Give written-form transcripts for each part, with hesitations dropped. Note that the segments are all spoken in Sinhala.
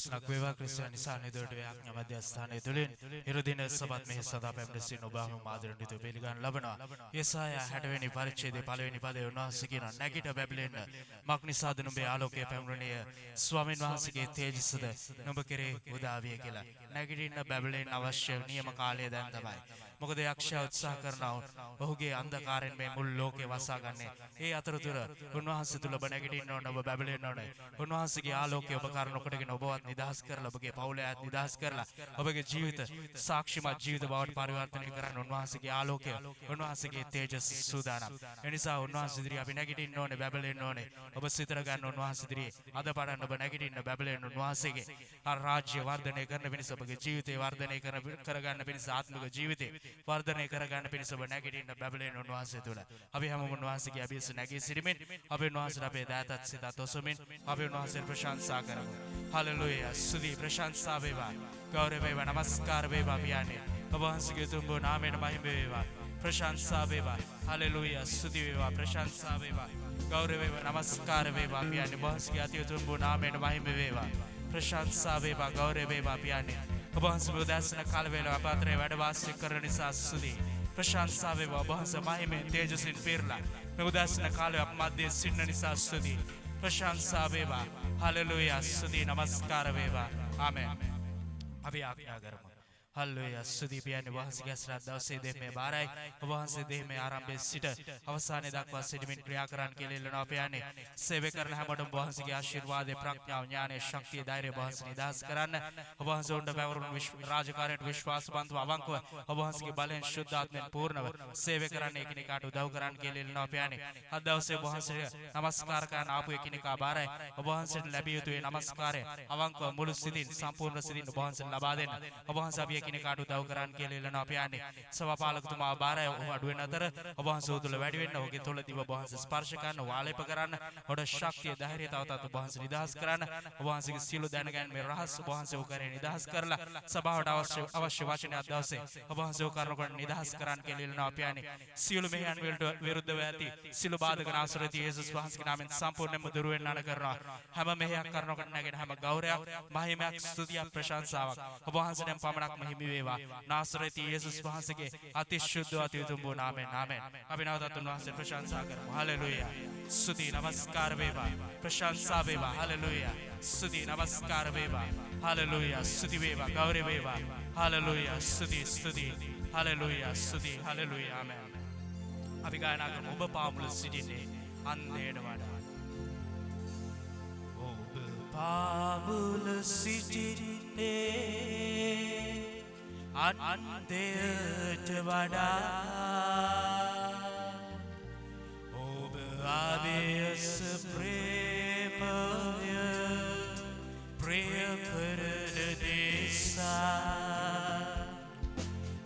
දසනක් වේවා ක්‍රිස්තියානි සානිධියට ව්‍යාඥා මධ්‍යස්ථානයේ තුලින් ඉරුදින සබත් මෙහි සදා පැමිණ සිටින ඔබ හැම ආදරණීය පිළිගන්න ලබනවා. යෙසායා 60 වෙනි පරිච්ඡේදයේ පළවෙනි පදයේ උන්වහන්සේ කියන නැගිට බැබලෙන්න මක් නිසාද නුඹේ ආලෝකය පැමුණුණේ ස්වාමීන් වහන්සේගේ තේජසද නුඹ කෙරේ උදා විය කියලා. නැගිටින්න බැබලෙන්න අවශ්‍ය නියම කාලය දැන් තමයි. මොකද යක්ෂයා උත්සාහ කරනවා ඔහුගේ අන්ධකාරයෙන් මේ මුළු ලෝකේ වසා ගන්න. ඒ අතරතුර උන්වහන්සේ තුල ඔබ නැගිටින්න ඕන, ඔබ බැබලෙන්න ඕන. උන්වහන්සේගේ ආලෝකය ඔබ කරන කොටගෙන ඔබවත් නිදහස් කරලා ඔබගේ පවුලයත් නිදහස් කරලා ඔබගේ ජීවිත සාක්ෂිමත් ජීවිත බවට පරිවර්තනය කරන්න උන්වහන්සේගේ ආලෝකය, උන්වහන්සේගේ තේජස සූදානම්. එනිසා උන්වහන්සේ ඉදිරියේ අපි නැගිටින්න ඕනේ, බැබලෙන්න ඕනේ. ඔබ සිතර ගන්න උන්වහන්සේ ඉදිරියේ අද පටන් ඔබ නැගිටින්න බැබලෙන්න උන්වහන්සේගේ රාජ්‍ය වර්ධනය කරන පිණිස, ඔබගේ ජීවිතේ වර්ධනය කරගන්න පිණිස, ආත්මික ජීවිතේ වර්ධනය කරගන්න පිණිස ඔබ නැගිටින්න බැබලෙන්න උන්වහන්සේ තුල. අපි හැමෝම උන්වහන්සේගේ අභියස නැගී සිටීමෙන් අපි උන්වහන්සේට අපේ දයාවත් සිතත් ඔසවමින් අපි උන්වහන්සේට ප්‍රශංසා කරමු. හලෙලූයා. ස්තුති ප්‍රශංසා වේවා, ගෞරව වේවා, නමස්කාර වේවා පියාණන්. ඔබ වහන්සේගේ උතුම් වූ නාමයට මහිම වේවා, ප්‍රශංසා වේවා. හලෙලූයා. ස්තුති වේවා, ප්‍රශංසා වේවා, ගෞරව වේවා, නමස්කාර වේවා පියාණන්. ඔබ වහන්සේගේ අති උතුම් වූ නාමයට මහිම වේවා, ප්‍රශංසා වේවා, ගෞරව වේවා පියාණන්. ඔබ වහන්සේ උදෑසන කාල වේලාව අප අතරේ වැඩ වාසය කරන නිසා ස්තුති ප්‍රශංසා වේවා. ඔබ වහන්සේ මහිමෙන් තේජසින් පිරලා මේ උදෑසන කාලේ අප මැදේ සිටින නිසා ස්තුති ප්‍රශංසා වේවා. හලෙලූයා. ස්තුති නමස්කාර වේවා. ආමෙන්. අපි ආඥා කරමු. හල්ලුයා. ස්තුති පියාණන් වහන්සේගේ ශ්‍රද්ධාවසේ දෙමේ බාරයි. ඔබ වහන්සේ දෙමේ ආරම්භයේ සිට අවසානයේ දක්වා සිටමින් ක්‍රියා කරන්න කියලා ඉල්ලනවා පියාණන්. සේවය කරන හැමෝටම ඔබ වහන්සේගේ ආශිර්වාදේ, ප්‍රඥාව, ඥානය, ශක්තිය, ධෛර්යය ඔබ වහන්සේ නිදහස් කරන්න. ඔබ වහන්සේ උණ්ඩ පැවරුණු රාජකාරියට විශ්වාසවන්තව අවංකව ඔබ වහන්සේගේ බලෙන් ශුද්ධාත්මෙන් පූර්ණව සේවය කරන්න එකිනෙකාට උදව් කරන්න කියලා ඉල්ලනවා පියාණන්. අද දවසේ ඔබ වහන්සේ නමස්කාර කරන ආපු එකිනෙකා බාරයි. ඔබ වහන්සේට ලැබිය යුතු මේ නමස්කාරය අවංකව මුළු සිතින්, සම්පූර්ණ සිතින් ඔබ වහන්සේට ලබා දෙන්න. ඔබ වහන්සේ අපි එකිනෙකාට උදව් කරන්න කියලා ඉල්ලනවා පියාණන්. සභාපාලකතුමා බාරයි. ඔහු අඩු වෙන අතර ඔබ වහන්සේ තුල වැඩි වෙන්න, ඔහුගේ තුල දිව ඔබ වහන්සේ ස්පර්ශ කරන්න, වාලේප කරන්න, ඔබට ශක්තිය, ධෛර්යය තව තවත් ඔබ වහන්සේ නිදහස් කරන්න. ඔබ වහන්සේගේ සියලු දැනගැන්මේ රහස් ඔබ වහන්සේ උකරේ නිදහස් කරලා සභාවට අවශ්‍ය වචනයක් දවසේ ඔබ වහන්සේ උකරනකොට නිදහස් කරන්න කියලා ඉල්ලනවා පියාණන්. සියලු මෙහෙයන් වලට විරුද්ධව ඇති සියලු බාධක නාසරති යේසුස් වහන්සේගේ නාමයෙන් සම්පූර්ණයෙන්ම දුරු වෙන්න අන කරනවා. හැම මෙහෙයක් කරනකොට නැගෙන හැම ගෞරවයක්, මහිමයක්, ස්තුතියක්, ප්‍රශංසාවක් ඔබ වහන්සේට පමණක්ම හිමි වේවා. නාසරති යේසුස් වහන්සේගේ අතිශුද්ධ අති උතුම් වූ නාමයෙන්. ආමෙන්. අපි නැවතත් උන්වහන්සේට ප්‍රශංසා කරමු. හලෙලූයා. ස්තුති නමස්කාර වේවා, ප්‍රශංසා වේවා. හලෙලූයා. ස්තුති නමස්කාර වේවා. හලෙලූයා. ස්තුති වේවා, ගෞරව වේවා. හලෙලූයා. ස්තුති ස්තුති. හලෙලූයා. ස්තුති. හලෙලූයා. ආමෙන්. අපි ගායනා කරමු. ඔබ පාමුල සිටින්නේ අන්දේට වඩා. ඔබ පාමුල සිටින්නේ අන්දේට වඩා. ඔබ ආවේස ප්‍රේමය ප්‍රිය කරන නිසා.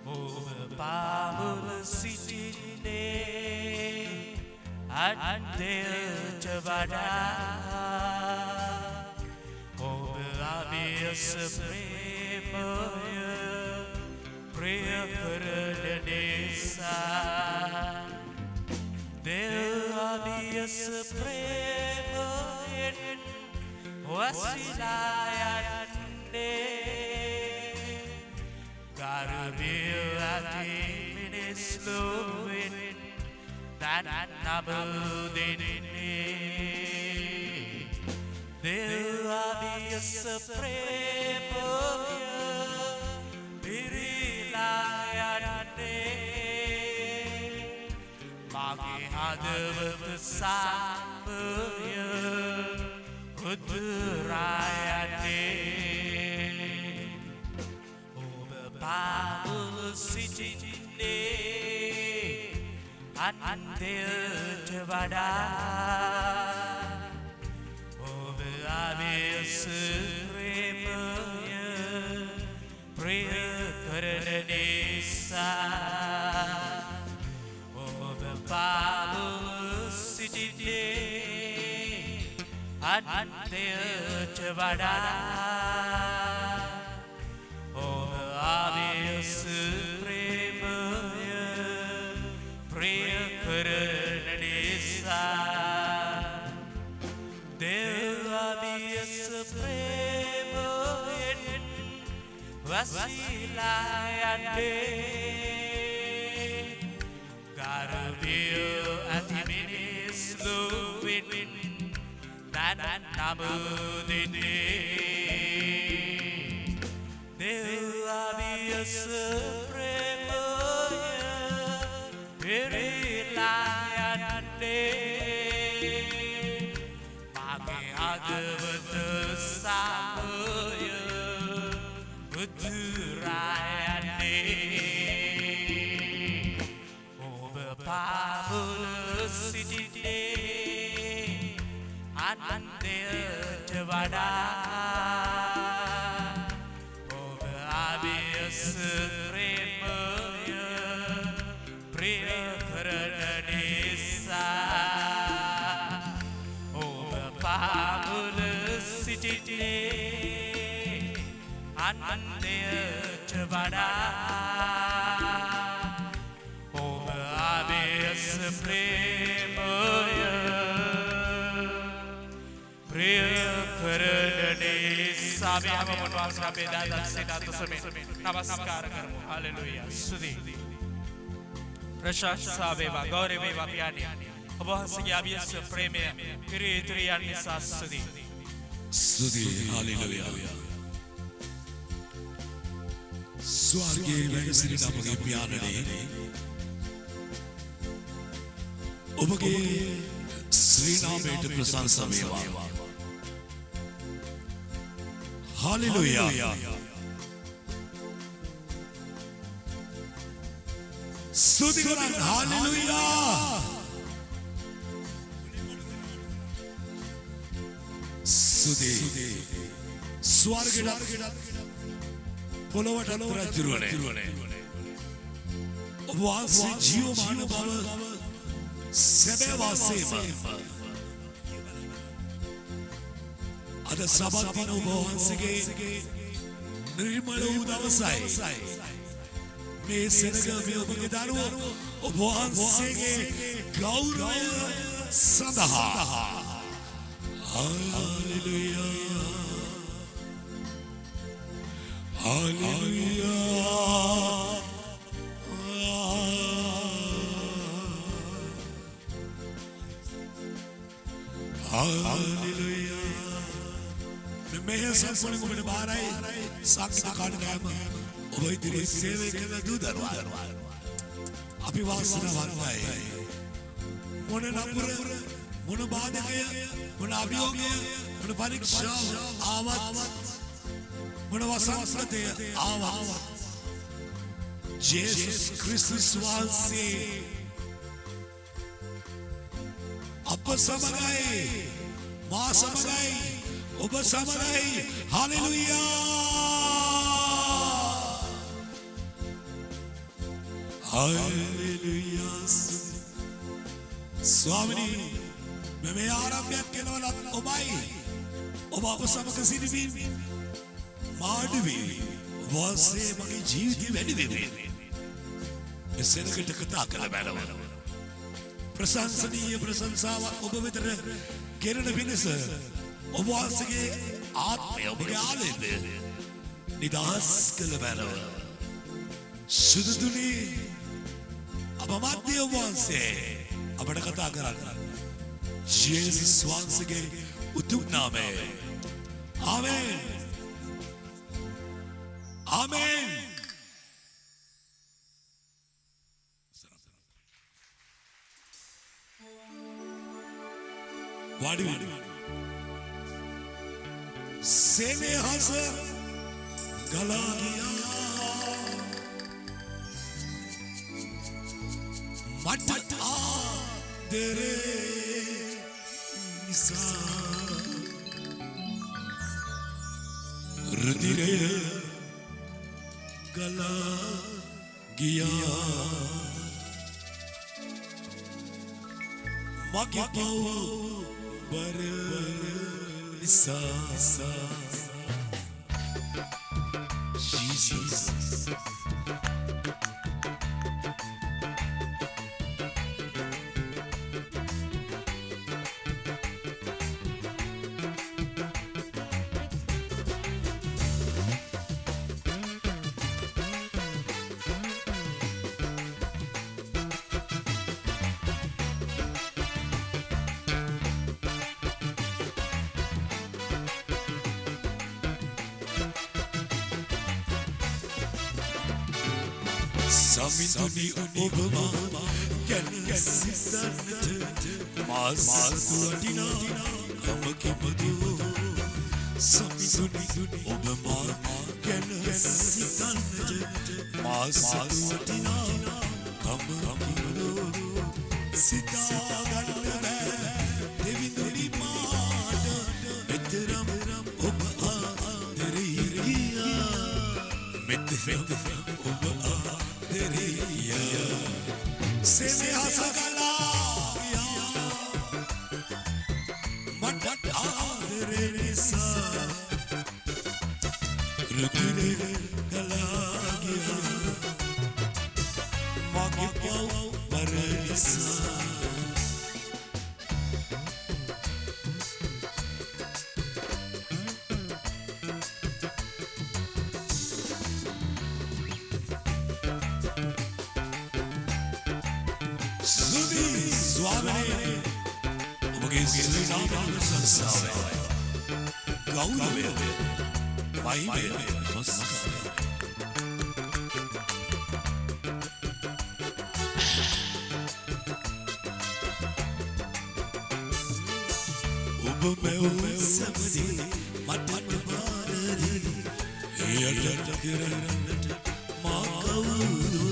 ඔබ පාමුල සිටින්නේ අන්දේට වඩා. ඔබ ආවේස ප්‍රේමය ප්‍රිය කරන නිසා. දෙවියන්ස් ප්‍රේමයෙන් වසිලා යන්නේ. ගර්භය ඇති මිනිස් ලොවෙන් තන නම දෙන්නේ. දෙවියන්ස් ප්‍රේමය මගේ හදවත සාමය උදුරා යන්නේ. ඔබ පාමුල සිටින්නේ අන්දේට වඩා. ඔබ ආවේස ප්‍රේමය ප්‍රිය කරන නිසා. ඔබ පාමුල සිටින්නේ අන්දේට වඩා. ඔබ ආවේස ප්‍රේමය ප්‍රිය කරන නිසා. දෙවියන්ස් ප්‍රේමය Gotta feel at the minutes slowing that namudini. There be a supreme very lion day. Mage agavata samoya uturayane. Over fabulous city day and there Javada. Over obvious remoya priya karanisa. Over fabulous city day and there Javada. Over obvious remoya priya karanisa. We have a monwas ka pedada sedatu sami namaskar karmo. Hallelujah. Sudi प्रशंसा वेवा गौरव वेवा प्याने अब हंसगी अभियस प्रेम किरीत्रियान निसा स्तुति स्तुति हालेलुया स्वर्गीय वेगसिरी नामके प्याने ඔබගේ ශ්‍රී නාමයට ප්‍රශංසා වේවා हालेलुया स्तुति करें हालेलुया स्तुति स्वर्गයට පොළොවට රජුරනේ ඔබ වාසී ජීවමාන බව සැබෑ වාසයම අද සබත් දින ඔබ වහන්සේගේ නිර්මල වූ දවසයි මේ සෙනග මේ ඔබගේ දරුවෝ ඔබ වහන්සේගේ ගෞරවය සඳහා හalleluya hallelujah hallelujah मैं संपूर्ण को मेरे बाहर आई साक्षी काट गया ඔබ ඉදිරියේ සේවය කරන දූ දරුවා අපි වාසනාවන්තයි මොන නපුර මොන බාධකය මොන අභියෝගය මොන පරීක්ෂාව ආවත් මොන වසංගතය ආවත් ජේසුස් ක්‍රිස්තුස් වහන්සේ අප සමගයි මා සමගයි ඔබ සමගයි හalleluya हालेलुया स्वामी मैं आरंभ्यत के नवलत ओबाई ओबाको समक सिरिबी माडवी वासे मगे जीविती वेडिवे इसेनකට කතා කළ බැලව ප්‍රශංසනීය ප්‍රශංසාව ඔබ වෙතට කෙරෙන පිණිස ඔබ වාසගේ ආත්මය ඔබගේ ආලේපය නිදහස් කළ බැලව සුදුදුනි अब मध्य वंशे अपने कथा करा यीशु वंश के उतुक नाम है आमेन आमेन वाडी सेने हंस गला गया मट आदरे निसा रुधिरे गला गया मगे पाओ बर निसा जीसस සමිඳුනි ඔබ මා ගැන සිතන්නට මා සතු වටිනා කම කිපදු සමිඳුනි ඔබ මා ගැන සිතන්නට මා සතු වටිනා කම කිපදු සිතා ගන්න බෑ දෙවිඳුනි මාට මෙතරම් ඔබ ආදරේ ගියා මෙතරම් ඔබ ආදරේ ගියා සෙනෙහස ගලා ගියා මට ආදරේ නිසා රුධිරේ ගලා ගියා මගේ පව් Parisa Sudi Swamini Obage Sri Ram Sansave Gaurave Maime Namaskar मैं सबसे मत मारदी ये लटकरनट माकौदु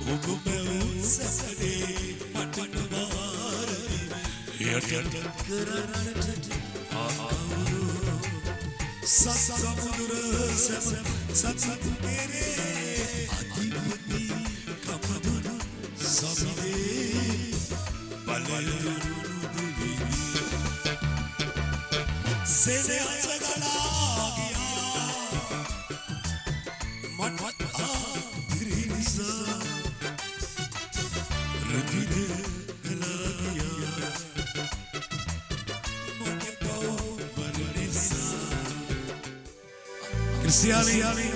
ओब मैं सबसे मत मारदी ये लटकरनट माकौदु समुद्र सब तेरे अधिपति कमदु सबदे बलदु सेने गला गया मत आखिरी निशा रुधिर गला गया मत पाओ बरनिसा क्रिस्टियानी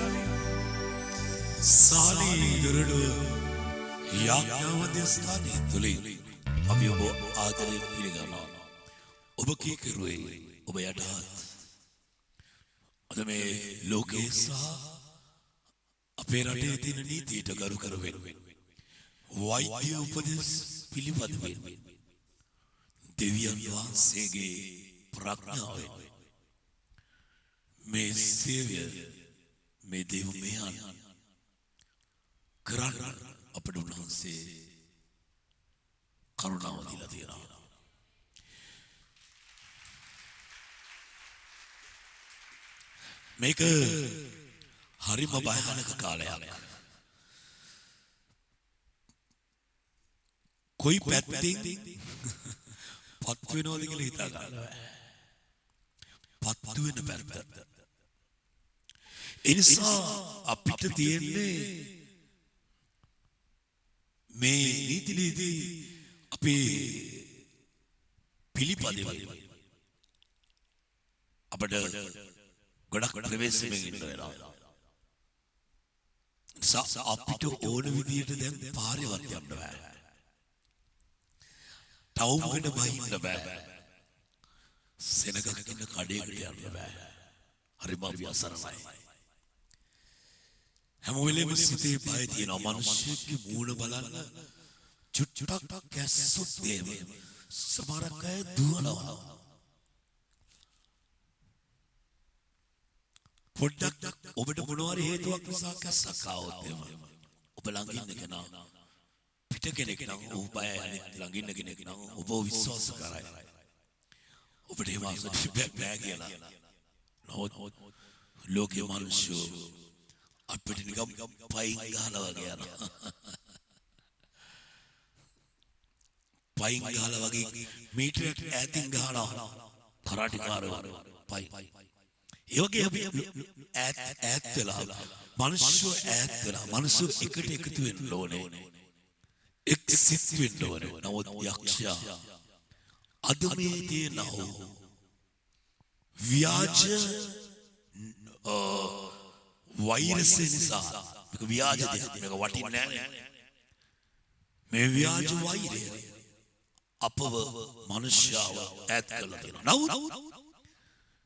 साली दुरडो याज्ञावद्य स्थाने තුලින් අපි ඔබ ආදරයෙන් පිළිගන්නවා ඔබ කී කරුවේ ඔබ යටහත් අද මේ ලෝකේ සහ අපේ රටේ තියෙන නීතියට ගරු කරවෙන වෛද්‍ය උපදෙස් පිළිපදවෙන දෙවියන් වහන්සේගේ ප්‍රඥාවෙන් මේ සේවය මේ දේව මෙයන් කරන්න අපට උන්වහන්සේ කරුණාව දීලා තියෙනවා මේක හරිම භයානක කාලයක්. කොයි පැත්තෙන් පත් වෙනවද කියලා හිතා ගන්න. පත් වෙන පැත්ත. ඒ නිසා අපිට තියෙන්නේ මේ නීති අපේ පිළිපදවල අපිට ගොඩක් ප්‍රවේශමෙන් ඉන්න වෙනවා. අපිට ඕන විදියට දැන් පාරේවත් යන්න බෑ. ටවුමකට බහින්න බෑ. සෙනගක් ඉන්න කඩේකට යන්න බෑ. හරිම අවසරණයි. හැම වෙලේම සිතේ බය තියෙනවා. මිනිස්සුගේ මූණ බලන්න චුට්ටක් කැස්සොත් එහෙම සමහරක් අය දුවනවා. පොඩ්ඩක් ඔබට මොනවාරි හේතුවක් නිසා කැස්සක් ආවොත් එහෙම ඔබ ළඟ ඉන්න කෙනා පිට කෙනෙක් නම් ඔබ බය අනිත් ළඟ ඉන්න කෙනෙක් නම් ඔබ විශ්වාස කරයි ඔබට එහෙම අසුබයක් නෑ කියලා නමුත් ලෝකයේ මිනිස්සු අපිට නිකම් පයින් ගහලා වගේ යනවා පයින් ගහලා වගේ මීටරයක් ඈතින් ගහනවා කරාටිකාරවරු පයින් योगी अभी ऐत चला मनुष्य ऐत चला मनुष्य इकट्ठे इकट्ठे इन लोगों ने एक सिद्ध इन लोगों ने नवोद यक्षा आदमी ये ना हो व्याज वायरस से निसार मेरे व्याज दे मेरे को वाटी ने मैं व्याज वायरस अपव मनुष्य ऐत चला देना नवोद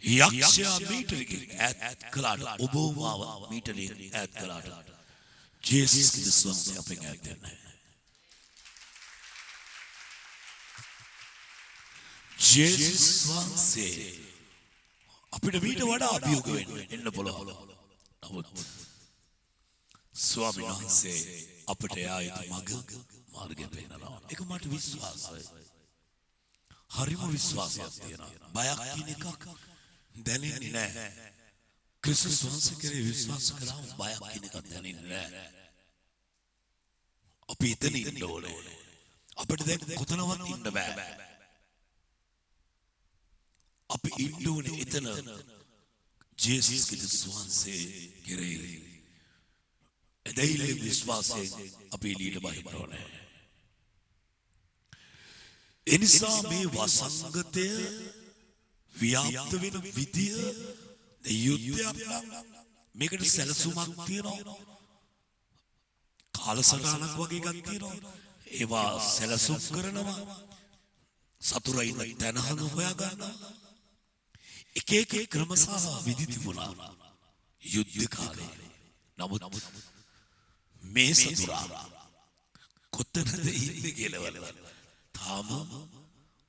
යක්ෂයා මීටරකින් ඈත් කළාට ඔබ මාව මීටරකින් ඈත් කළාට ජේසුස් ක්‍රිස්තුස් අපෙන් ඈත් වෙන්නේ නැහැ. ජේසුස් වහන්සේ අපිට මීට වඩා අභියෝග වෙන්න පුළුවන්. නමුත් ස්වාමීන් වහන්සේ අපට යා යුතු මඟ මාර්ගය පෙන්නනවා. ඒක මට විශ්වාසයි. හරිම විශ්වාසයක් තියෙනවා. බයක් කියන එකක් දැනෙන්නේ නැහැ. ක්‍රිස්තුස් වහන්සේ කෙරේ විශ්වාස කළාම බයක් කියන එකක් දැනෙන්නේ නැහැ. අපි එතන ඉන්න ඕනේ. අපිට දැන් කොතනවත් ඉන්න බෑ. අපි ඉන්න ඕනේ එතන ජේසුස් ක්‍රිස්තුස් වහන්සේ කෙරේ එදෙහිල විශ්වාසයෙන් අපි එළියට බහින්න ඕනේ. එනිසා මේ වසංගතය ව්‍යාප්ත වෙන විදිය යුද්ධයක් මේකට සැලසුමක් තියෙනවා. කාලසටහනක් වගේ එකක් තියෙනවා. ඒවා සැලසුම් කරනවා. සතුරා ඉන්න තැන හොයා ගන්නවා. එක එක ක්‍රමසහ විදි තිබුණා යුද්ධ කාලේ. නමුත් මේ සතුරා කොතනද ඉන්නේ කියලා තාම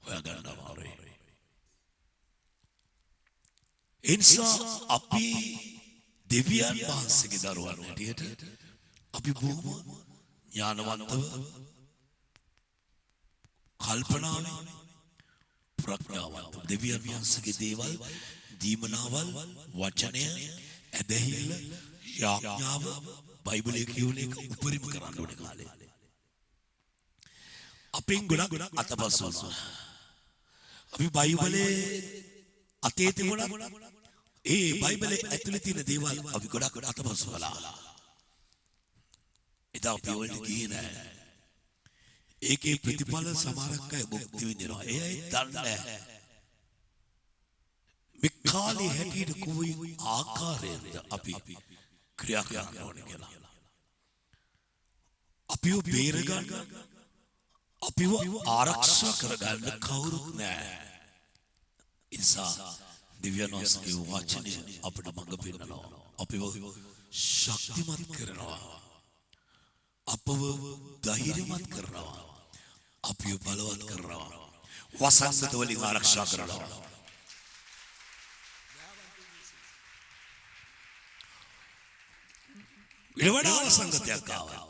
හොයාගන්න අමාරුයි. ඒ නිසා අපි දෙවියන් වහන්සේගේ දරුවන් හැටියට අපි බොහොම ඥානවන්තව කල්පනාවෙන් ප්‍රඥාවන්තව දෙවියන් වහන්සේගේ දේවල් දීමනාවල් වචනය ඇදහිල්ල යාඥාව බයිබලයේ කියවන එක උපරිම කරන්න ඕනේ කාලේ. අපෙන් ගොඩක් අතපසු වුණා. අපි බයිබලයේ අතේ තිබුණා ඒ බයිබලයේ ඇතුලේ තියෙන දේවල් අපි ගොඩක් අතපසු කළා. එදා අපි වලට ගියේ නෑ. ඒකේ ප්‍රතිඵල සමහරක් අය භුක්ති විඳිනවා. ඒ අය දන්නේ නැහැ. මේ කාලේ හැටියට කොයි ආකාරයෙන්ද අපි ක්‍රියා කරන්න ඕනේ කියලා. අපිව බේරගන්න අපිව ආරක්ෂා කරගන්න කවුරුත් නැහැ. නිසා දිව්‍යන් වහන්සේගේ වචනය අපිට මඟ පෙන්නනවා. අපිව ශක්තිමත් කරනවා. අපව ධෛර්යමත් කරනවා. අපිව බලවත් කරනවා. වසංගත වලින් ආරක්ෂා කරනවා. ඊවඩා වසංගතයක් ආවා.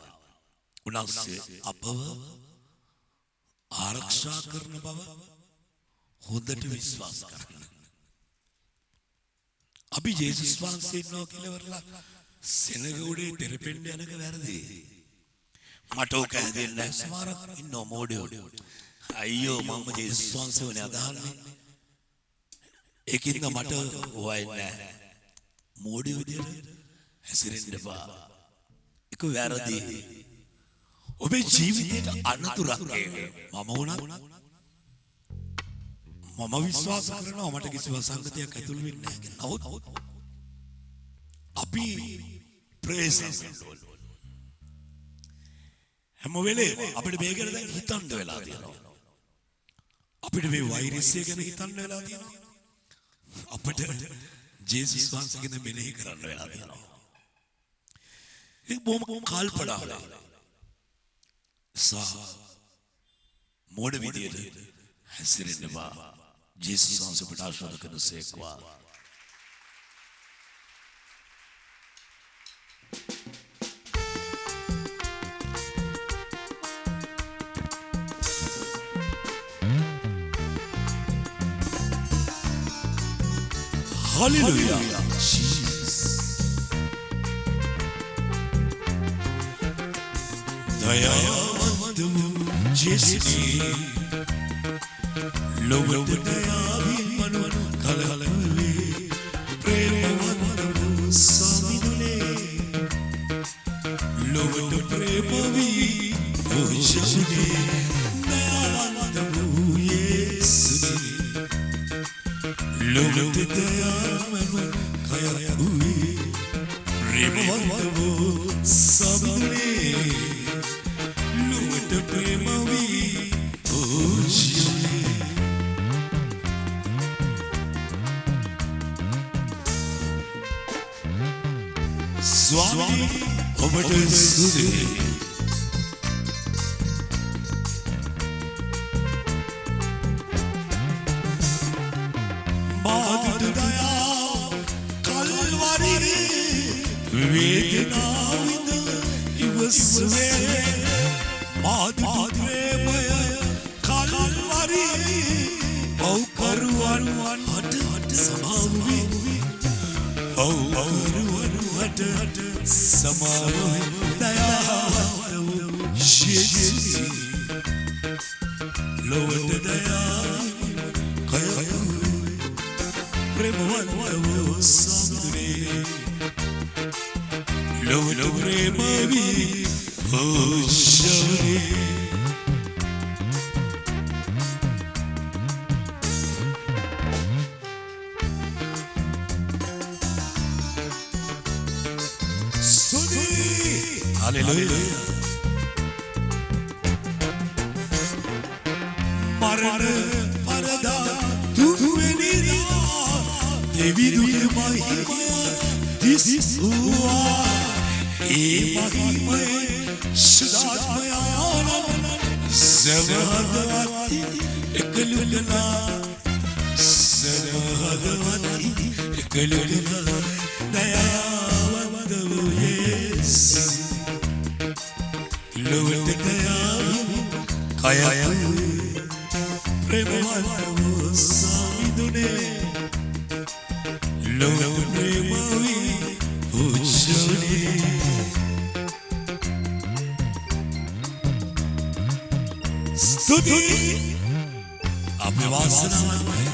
උන්වහන්සේ අපව ආරක්ෂා කරන බව හොඳට විශ්වාස කරන්න. අපි ජේසුස් වහන්සේ ඉන්නවා කියලා වරලා සෙනග උඩේ තෙරපෙන්න යනක වැරදි. මට ඕක හැදෙන්නේ නැහැ. සමහරක් ඉන්නෝ මොඩියෝ. අයියෝ මම ජේසුස් වහන්සේ වනේ අදහන්නේ. ඒකින්ද මට ඕවයි නැහැ. මොඩියෝ විදියට හැසිරෙන්න එපා. ඒක වැරදි. ඔබේ ජීවිතයට අනතුරක් මම වුණත් මම විශ්වාස කරනවා මට කිසි වසංගතයක් ඇතුළු වෙන්නේ නැහැ. නමුත් අපි ප්‍රේසස් හැම වෙලේම අපිට මේ ගැන දැන් හිතන්න වෙලා තියෙනවා. අපිට මේ වෛරසය ගැන හිතන්න වෙලා තියෙනවා. අපිට ජේසුස් වහන්සේ ගැන මෙනෙහි කරන්න වෙලා තියෙනවා. ඒ බොහොම කල්පනාවල සහ මොඩ විදියට හැසිරෙන්න බා ජේසුස් වහන්සේ අපට ආශිර්වාද කරනසේක්වා. Hallelujah. Jesus. Dayavantu Jesu. Lovatu dayavi manu kalalawe. Premavantu samidule. Lovatu premavi ojane. Dayavantu Yesu. Lovatu dayavi kayatui. Premavantu samidule. Lovatu premavi ojane. Swami ඔබට සුදී මාදුට දයා කල්වරි වේදනාවිද ඉවසුවේ මාදුට ප්‍රේමය කල්වරි පව්කරුවන් හට සමාවී පව්කරුවන් හට සමාවී දයාවත ශිෂ්‍ය ලොවට දයා කය ප්‍රේමවන්තව සම්දුනේ ලොවට ප්‍රේමවී පෝෂණේ Hallelujah. Marana parada tuvenida deviduke mahimaya disua e mahimaya sudatmayana samahadavati ekalugana samahadavati ekalugana dayavadavu Yesu Lowet kaya premavantavo samidune Lowet premavi puchane Stuti aapne vaasanawan hai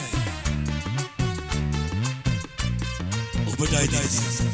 obatai disi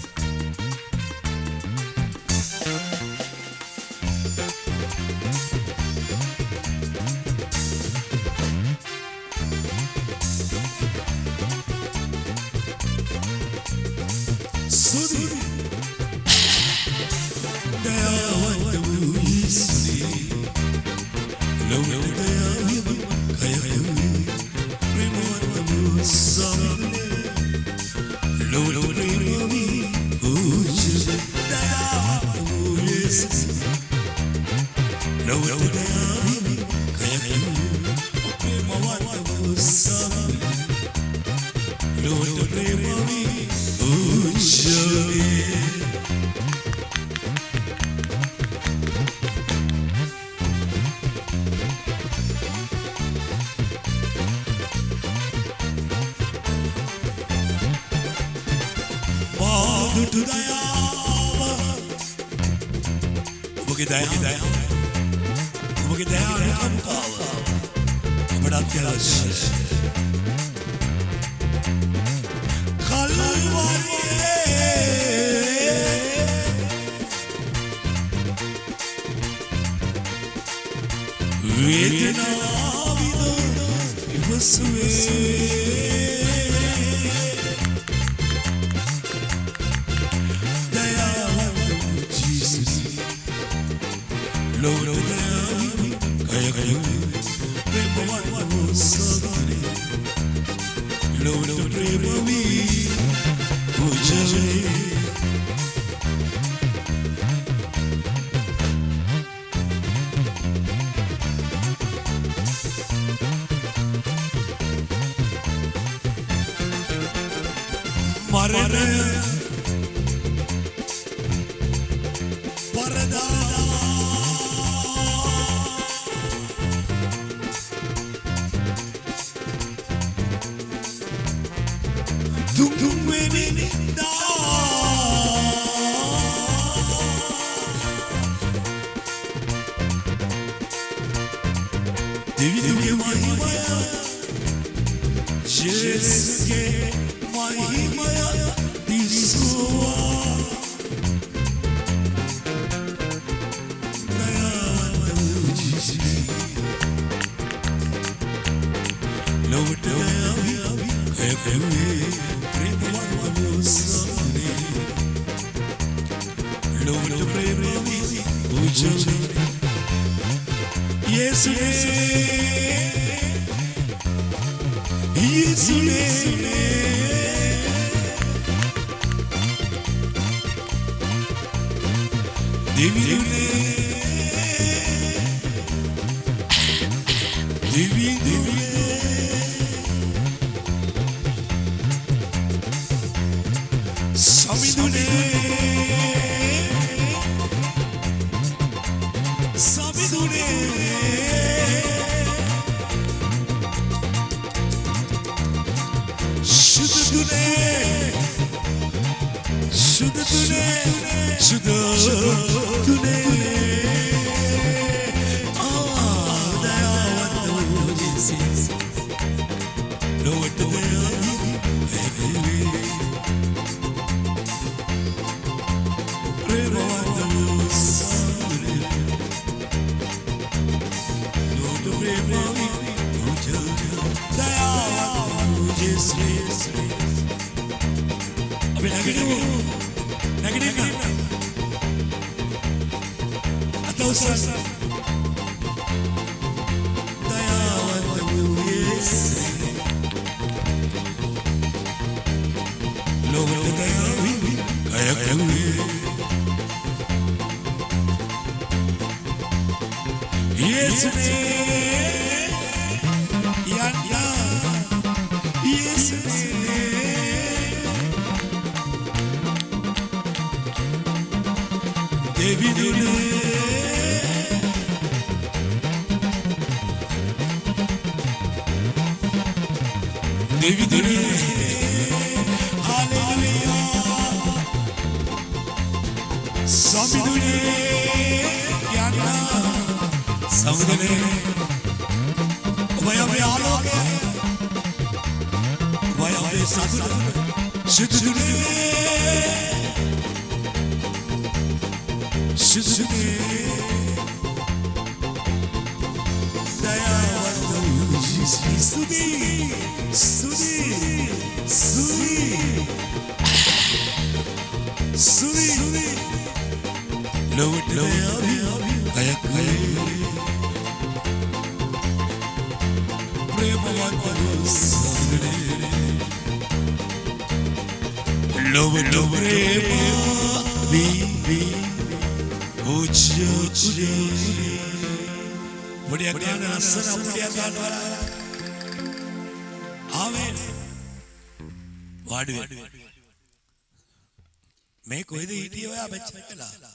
මේ කොහෙද හිටියේ ඔයා බච්චලා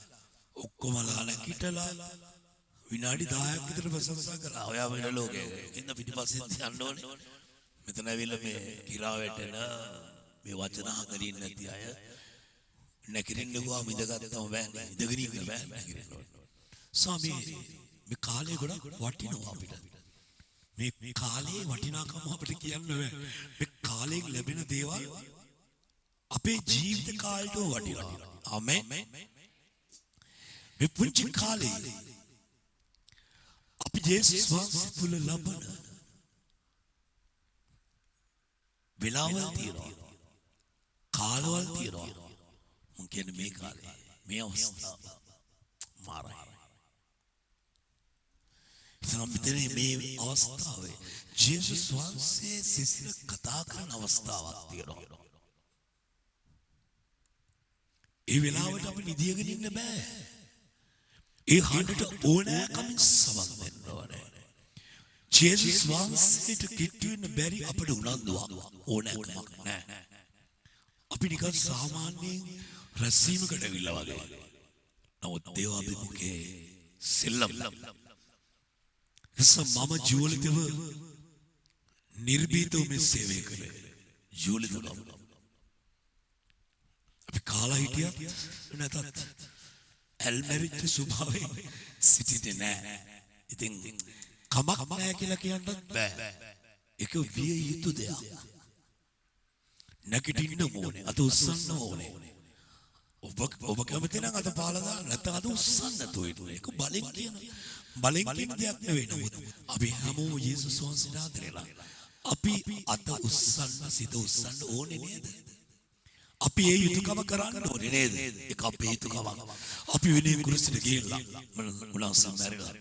ඔක්කොම නැගිටලා විනාඩි 10ක් විතර ප්‍රශංසා කළා. ඔයා වෙන ලෝකේ ඉන්න පිටිපස්සෙන් යන්න ඕනේ. මෙතන ඇවිල්ලා මේ කිරා වැටෙන මේ වචන අහගෙන නැති අය නැගිටින්නකෝ මිදගත්තම බෑ. ඉඳගෙන ඉන්න බෑ නැගිටින්න ඕනේ. ස්වාමී මේ කාලේ ගොඩක් වටිනවා අපිට. මේ කාලේ වටිනාකම අපිට කියන්න බෑ. මේ කාලෙන් ලැබෙන දේවල් අපේ ජීවිත කාලයට වටිනවා. ආමෙන්. මේ පුංචි කාලේ අපි ජේසුස් වහන්සේ තුල ලබන වෙලාවල් තියෙනවා. කාලවල් තියෙනවා. මම කියන්නේ මේ කාලේ මේ අවස්ථාව මාරයි. සම්පතේ මේ අවස්ථාවේ ජේසුස් වහන්සේ සිසිල කතා කරන අවස්ථාවක් තියෙනවා. ඒ වෙලාවට අපි නිදියගෙන ඉන්න බෑ. ඒ හඬට ඕනෑකමින් සවන් දෙන්න ඕනේ. ජේසුස් වහන්සේට කිට්ටු වෙන්න බැරි අපිට උනන්දුවක් ඕනෑකමක් නැහැ. අපි නිකන් සාමාන්‍යයෙන් රැස්වීමකට ඇවිල්ලා වගේ. නමුත් දේව අභිමුඛේ සෙල්ලම්. මම ජීවිතව නිර්භීතව මේ සේවය කළේ. ජීවිතව අපි කාලා හිටියා නැතත් ඇල්මරිච්ච ස්වභාවයෙන් සිටින්නේ නැහැ. ඉතින් කමක් නැහැ කියලා කියන්නත් බෑ. ඒක විය යුතු දෙයක්. නැගිටින්න ඕනේ. අත උස්සන්න ඕනේ. ඔබ කැමති නම් අත පාලා දාන්න. නැත්නම් අත උස්සන්න තෝයි. ඒක බලෙන් කියන දෙයක් නෙවෙයි. නමුත් අපි හැමෝම යේසුස් වහන්සේට ආදරේලා. අපි අත උස්සන්න සිත උස්සන්න ඕනේ නේද? අපි ඒ යුතුයකම කරන්න ඕනේ නේද? ඒක අපේ යුතුයකමක්. අපි වෙනේ කුරුසිට ගිහිල්ලා මුලන්සම් මැරිලා.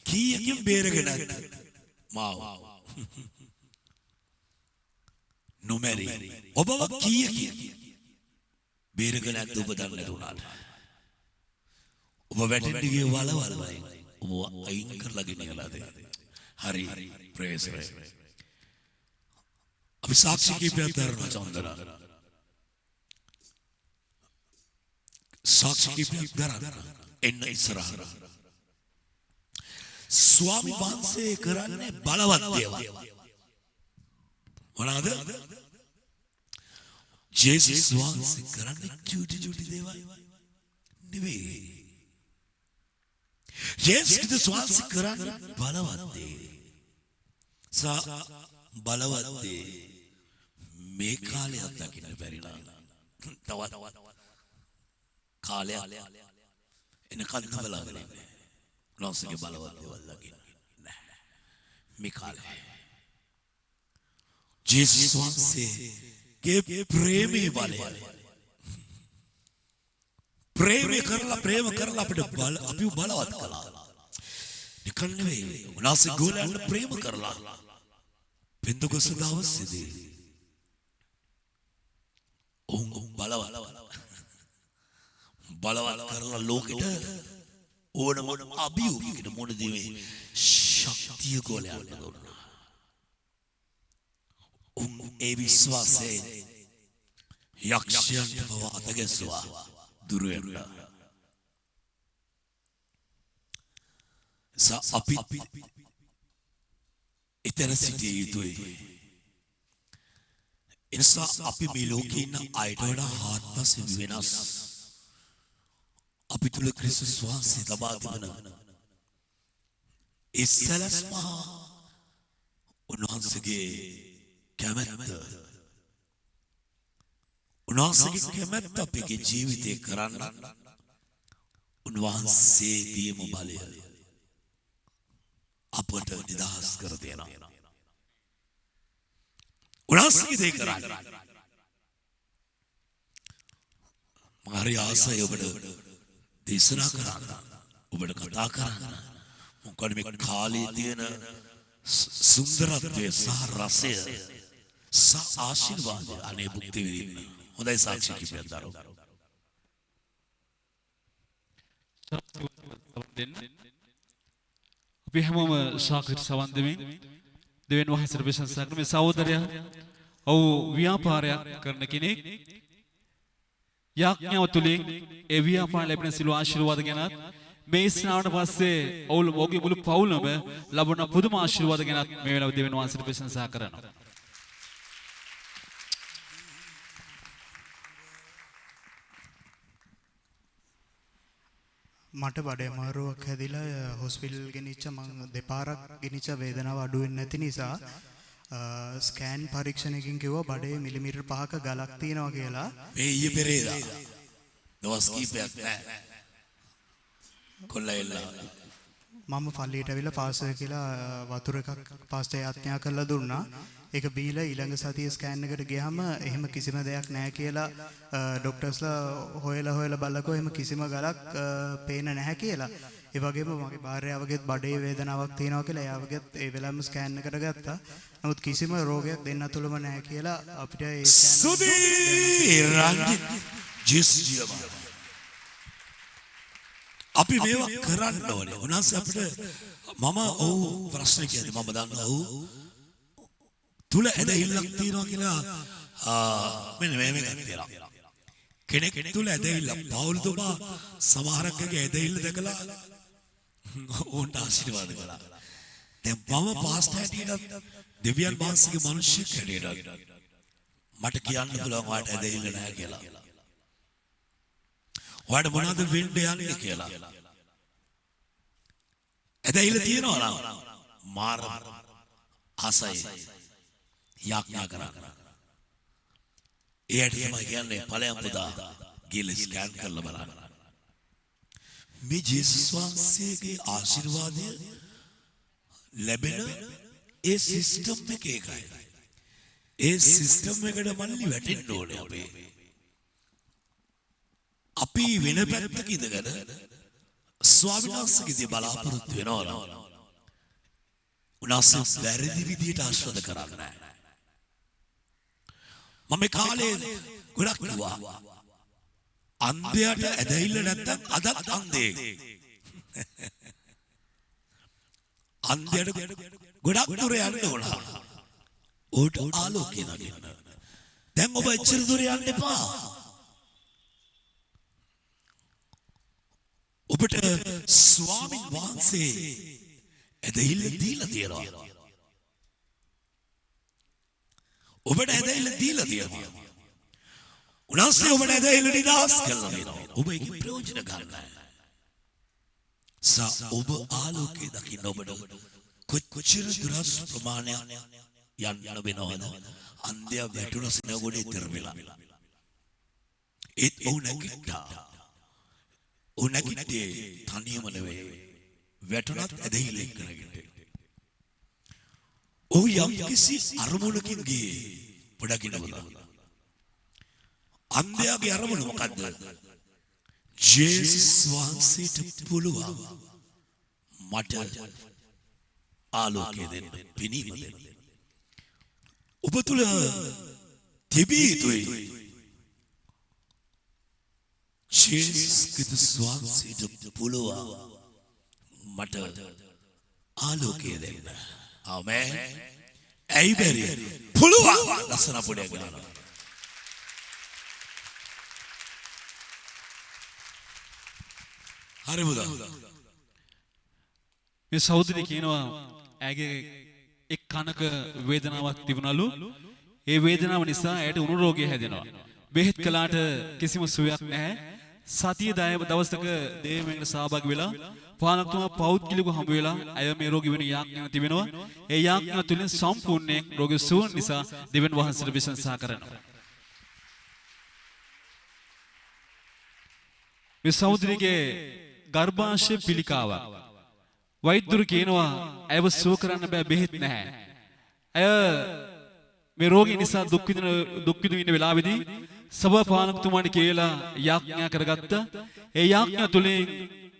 කීයකින් බේරගෙන මාව නොමැරි ඔබව කීයකින් බේරගෙන ඔබ දන්නට උනාට ඔබ වැටෙන්න ගිය වලවල් වයි ඔබ අයින් කරලා ගෙනියලාද හරි ප්‍රේස් අපි සාක්ෂි කීපයක් දරනවා චන්දනා සාක්ෂි කීපයක් දරන්න එන්න ඉස්සරහට ස්වාමි වහන්සේ කරන්නේ බලවත් දේවල් මොනවාද ජේසුස් වහන්සේ කරන්නේ චූටි දේවල් නෙවෙයි ජේසුස් වහන්සේ කරන්නේ බලවත් දේ බලවත් දේ මේ කාලේ අත්දකින්න බැරි නම් තවත් කාලයක් එනකන් බලාගෙන ඉන්නේ උන්වහන්සේගේ බලවත් දේවල් දකින්න නැහැ මේ කාලේ ජේසුස් වහන්සේගේ ප්‍රේමයේ බලය ප්‍රේම කරලා අපිට අපි බලවත් කළා නිකන් නෙවෙයි උන්වහන්සේ ගෝලයන්ට ප්‍රේම කරලා පෙන්තකොස්ත දවසේදී බලවත් කරලා ලෝකෙට ඕනම අභියෝගයකට මුහුණ දීමේ ශක්තිය ගෝලයන්ට දුන්නා. ඒ විශ්වාසයෙන් යක්ෂයන්ට පවා අතගැස්සුවා දුර වෙනවා. අපි එතන සිටිය යුතුයි. එනිසා අපි මේ ලෝකේ ඉන්න අයට වඩා හාත්පසින් වෙනස්. අපි තුල ක්‍රිස්තුස් වහන්සේ ලබා තිබෙන ඒ සැලැස්ම උන්වහන්සේගේ කැමැත්ත අපේ ජීවිතේ කරන්න උන්වහන්සේ දීම බලය අපට නිදහස් කර දෙනවා. උන්වහන්සේ දේ කරන්න මාරි ආසය ඔබට දේශනා කරන්න ඔබට කතා කරන්න මොකද මේ කාලේ තියෙන සුන්දරත්වය සහ රසය සහ ආශිර්වාදය අනේ භුක්ති විඳින්න. හොඳයි සාක්ෂි කිපයක් දරෝ. අපි හැමෝම සාකච්ඡා සවන් දෙමින් දෙවියන් වහන්සේට ප්‍රශංසා කරන මේ සහෝදරයා ඔව් ව්‍යාපාරයක් කරන කෙනෙක් යාඥාව තුලින් ඒ ව්‍යාපාර ලැබෙන සිළු ආශිර්වාද ගැනත් මේ ස්නාවට පස්සේ ඔවුගේ මුළු පවුලම ලබන පුදුම ආශිර්වාද ගැනත් මේ වෙලාව දෙවියන් වහන්සේට ප්‍රශංසා කරනවා. මට බඩේ අමාරුවක් හැදිලා හොස්පිටල් ගෙනිච්ච මම දෙපාරක් ගෙනිච්ච වේදනාව අඩු වෙන්නේ නැති නිසා ස්කෑන් පරීක්ෂණයකින් කිව්වා බඩේ මිලිමීටර් 5ක ගලක් තියෙනවා කියලා. මේ ඊයේ පෙරේදා දවස් කීපයක් නෑ කොල්ලෙල්ලා මම පල්ලියට ඇවිල්ලා පාස්ටර් කියලා වතුර එකක් පාස්ටර් යාඥා කරලා දුන්නා. ඒක බීලා ඊළඟ සතියේ ස්කෑන් එකට ගියාම එහෙම කිසිම දෙයක් නැහැ කියලා ડોක්ටර්ස්ලා හොයලා බලකෝ එහෙම කිසිම ගලක් පේන්නේ නැහැ කියලා. ඒ වගේම මගේ භාර්යාවගේත් බඩේ වේදනාවක් තියෙනවා කියලා එයාවගේත් ඒ වෙලාවෙම ස්කෑන් එකට ගත්තා. නමුත් කිසිම රෝගයක් දෙන්න තුලම නැහැ කියලා අපිට ඒ ස්කෑන් අපි මේවා කරන්න ඕනේ. උනාස අපිට මම ඔව් ප්‍රශ්න කියන්නේ මම දන්නවා ඔව් තුල ඇදහිල්ලක් තියෙනවා කියලා මෙන්න මේක තියෙනවා. කෙනෙක් තුල ඇදහිල්ල පෞල්තුමා සමහරක්ගේ ඇදහිල්ල දැකලා ඕන්ට ආශිර්වාද කළා. දැන් මම පාස්ටර් හැටියට දෙවියන් වහන්සේගේ මිනිස්සෙක් හැටියට මට කියන්න පුළුවන් වාට ඇදහිල්ල නැහැ කියලා. වාට මොනවද වෙන්න යන්නේ කියලා. ඇදහිල්ල තියෙනවා නම් මාර ආසයි යාඥා කරන්න. එයාට තමයි කියන්නේ ඵලයන් පුදා ගිහලා ස්කෑන් කරලා බලන්න. මේ ජේසුස් වහන්සේගේ ආශිර්වාදය ලැබෙන ඒ සිස්ටම් එකේ එකයි. ඒ සිස්ටම් එකට මල්ලි වැටෙන්න ඕනේ අපේ. අපි වෙන පැත්තක ඉඳගෙන ස්වාමීන් වහන්සේගේ බලාපොරොත්තු වෙනවා නම් උනාසස් වැරදි විදියට ආශිර්වාද කරන්නේ නැහැ. මම කාලේ ගොඩක් කිව්වා අන්ධයාට ඇදහිල්ල නැත්තම් අදත් අන්ධේ. අන්ධයාට ගොඩක් දුර යන්න ඕන. ඕට ආලෝකය නගින්න. දැන් ඔබ එච්චර දුර යන්න එපා. ඔබට ස්වාමීන් වහන්සේ ඇදහිල්ල දීලා තියෙනවා. ඔබට ඇදහිල්ල දීලා තියෙනවා. උන්වහන්සේ ඔබට ඇදහිල්ල නිදහස් කළා වෙනවා. ඔබ ඒක ප්‍රයෝජන ගන්න. ඔබ ආලෝකයේ දකින්න ඔබට කොච්චර දුරස් ප්‍රමාණයක් යන්න වෙනවද? අන්ධයා වැටුණ සිනගොඩේ තෙරවිලා. ඒත් ඔහු නැගිට්ටා. ඔහු නැගිට්ටේ තනියම නෙවෙයි. වැටුණත් ඇදහිල්ලෙන් නැගිට්ටේ. ඔහු යම් කිසි අරමුණකින් ගියේ පොඩක් ඉන්නකොට. අන්ධයාගේ අරමුණ මොකද්ද? ජේසුස් වහන්සේට පුළුවන් මට ආලෝකය දෙන්න, පිනීම දෙන්න. ඔබ තුල තිබී යුතුයි ජේසුස් ක්‍රිස්තුස් වහන්සේට පුළුවන් මට ආලෝකය දෙන්න. ආමේන්. ඇයි බැරි? පුළුවන්. ලස්සන පොඩයක් ගන්නවා. හරි බුදා. මේ සහෝදරිය කියනවා ඇගේ එක් කනක වේදනාවක් තිබුණලු. ඒ වේදනාව නිසා ඇයට උණු රෝගය හැදෙනවා. බෙහෙත් කළාට කිසිම සුවයක් නැහැ. සතිය දවසක දේවමෙන්ට සහභාගී වෙලා පාලකතුමා පෞද්ගලිකව හම්බ වෙලා අය මේ රෝගී වෙන යාඥා තිබෙනවා. ඒ යාඥා තුලින් සම්පූර්ණයෙන් රෝගී සුව නිසා දෙවියන් වහන්සේට ප්‍රශංසා කරනවා. මේ සහෝදරියගේ ගර්භාෂය පිළිකාවක්. වෛද්‍යරු කියනවා ඇයව සුව කරන්න බෑ, බෙහෙත් නැහැ. ඇය මේ රෝගී නිසා දුක් විඳින වෙලාවේදී සභා පාලකතුමාට කියලා යාඥා කරගත්තා. ඒ යාඥා තුලින්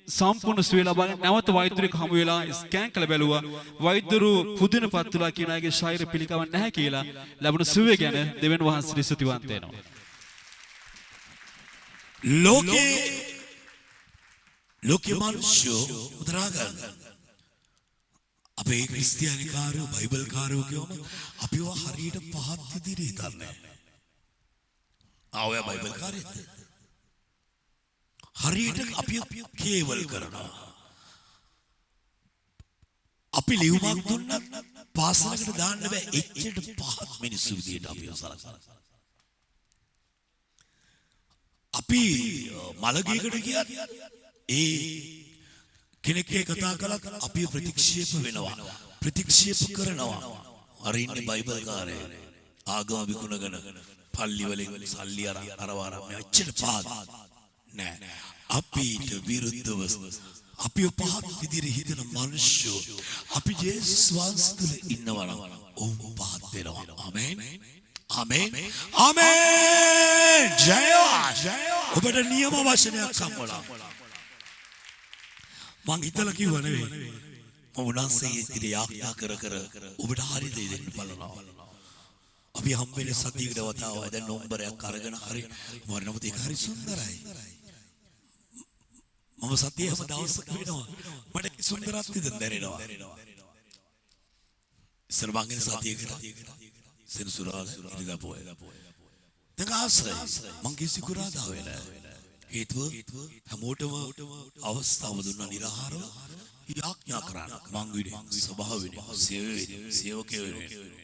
සම්පූර්ණ සුවය ලබාගෙන නැවත වෛද්‍යරෙක් හමු වෙලා ස්කෑන් කළ බැලුවා. වෛද්‍යරු පුදුනපත් වෙලා කියන අයගේ ශරීර පිළිකාවක් නැහැ කියලා ලැබුණ සුවය ගැන දෙවියන් වහන්සේ ස්තුතිවන්ත වෙනවා. ලෝකේ මිනිස්සු උදරා ගන්න. අපේ ක්‍රිස්තියානි කාරයෝ බයිබල් කාරයෝ කියවම අපිව හරියට පහත් විදිහට හිතන්නේ. ආවය බයිබල් කාරයද? හරියට අපි කේවල් කරනවා. අපි ලියුමක් දුන්නත් පාසලකට දාන්න බෑ. එච්චරට පහත් මිනිස්සු විදිහට අපිව සලකනවා. අපි මලගේකට ගියත් ඒ කෙනෙක් කතා කළත් අපි ප්‍රතික්ෂේප වෙනවා, ප්‍රතික්ෂේප කරනවා. අර ඉන්නේ බයිබල් කාරය ආගම විකුණගෙන පල්ලි වලින් සල්ලි අරවර මෙච්චර පහත් නෑ. අපිට විරුද්ධව අපි පහත් විදිහට හිතන මිනිස්සු අපි ජේසුස් වහන්සේ තුල ඉන්නවා නම් ඔවුන් පහත් වෙනවා. ආමේන්. ආමේන්. ආමේන්. ජය. ඔබට නියම වචනයක් හම්බුණා. මං හිතලා කිව්ව නෙවෙයි. මම උන්වහන්සේ ඉදිරිය යාඥා කර ඔබට හරි දෙයක් දෙන්න බලනවා. අපි හම්බෙන්නේ සතියකට වතාවයි. දැන් නම්බරයක් අරගෙන හරි මරණමුත් ඒක හරි සුන්දරයි. මම සතිය හැම දවසක වෙනවා. මට සුන්දරත්වය දැනෙනවා. ඉස්සර මං සතියකට සෙනසුරාද ඉරිදා පොය. දැන් ආශ්‍රය මං කිසි කුරාදා වෙලා. හේතුව හැමෝටම අවස්ථාව දුන්නා නිරාහාරව යාඥා කරන්න. මං විදිහ සභාව විදිහ සේවකයෝ විදිහ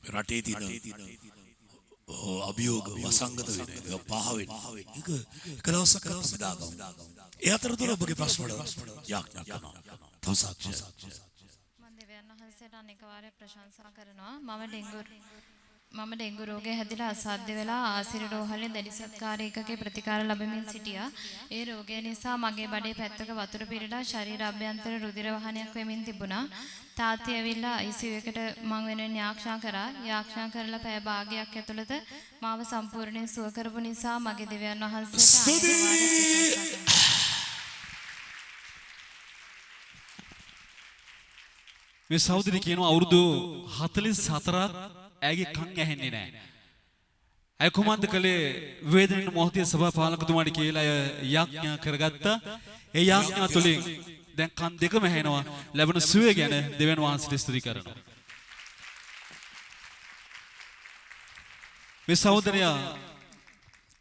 රටේ තියෙන අභියෝග වසංගත වෙන පහ වෙන එක දවසක් අපි දාගමු. ඒ අතරතුර ඔබගේ ප්‍රශ්න වලට යාඥා කරනවා. තව සාක්ෂියක්. මම දෙවියන් වහන්සේට අනෙක් වාරයක් ප්‍රශංසා කරනවා. මම ඩෙන්ගු රෝගය හැදිලා අසාධ්‍ය වෙලා ආසිර රෝහලේ දැඩි සත්කාර ඒකකේ ප්‍රතිකාර ලැබෙමින් සිටියා. ඒ රෝගය නිසා මගේ බඩේ පැත්තක වතුර පිරලා ශරීර අභ්‍යන්තර රුධිර වහනයක් වෙමින් තිබුණා. තාත්ති ඇවිල්ලා ICU එකට මං වෙනුවෙන් යාඥා කරා. යාඥා කරලා පැය භාගයක් ඇතුළත මාව සම්පූර්ණයෙන් සුව කරපු නිසා මගේ දෙවියන් වහන්සේට මේ සහෝදරිය කියනවා අවුරුදු 44ක් ඇගේ කන් ඇහෙන්නේ නැහැ. අය කුමන්ත කළේ වේදනින් මොහොතේ සභා පාලකතුමාට කියලා අය යාඥා කරගත්තා. ඒ යාඥා තුළින් දැන් කන් දෙකම ඇහෙනවා. ලැබෙන සුවය ගැන දෙවියන් වහන්සේට ස්තුති කරනවා. මේ සහෝදරයා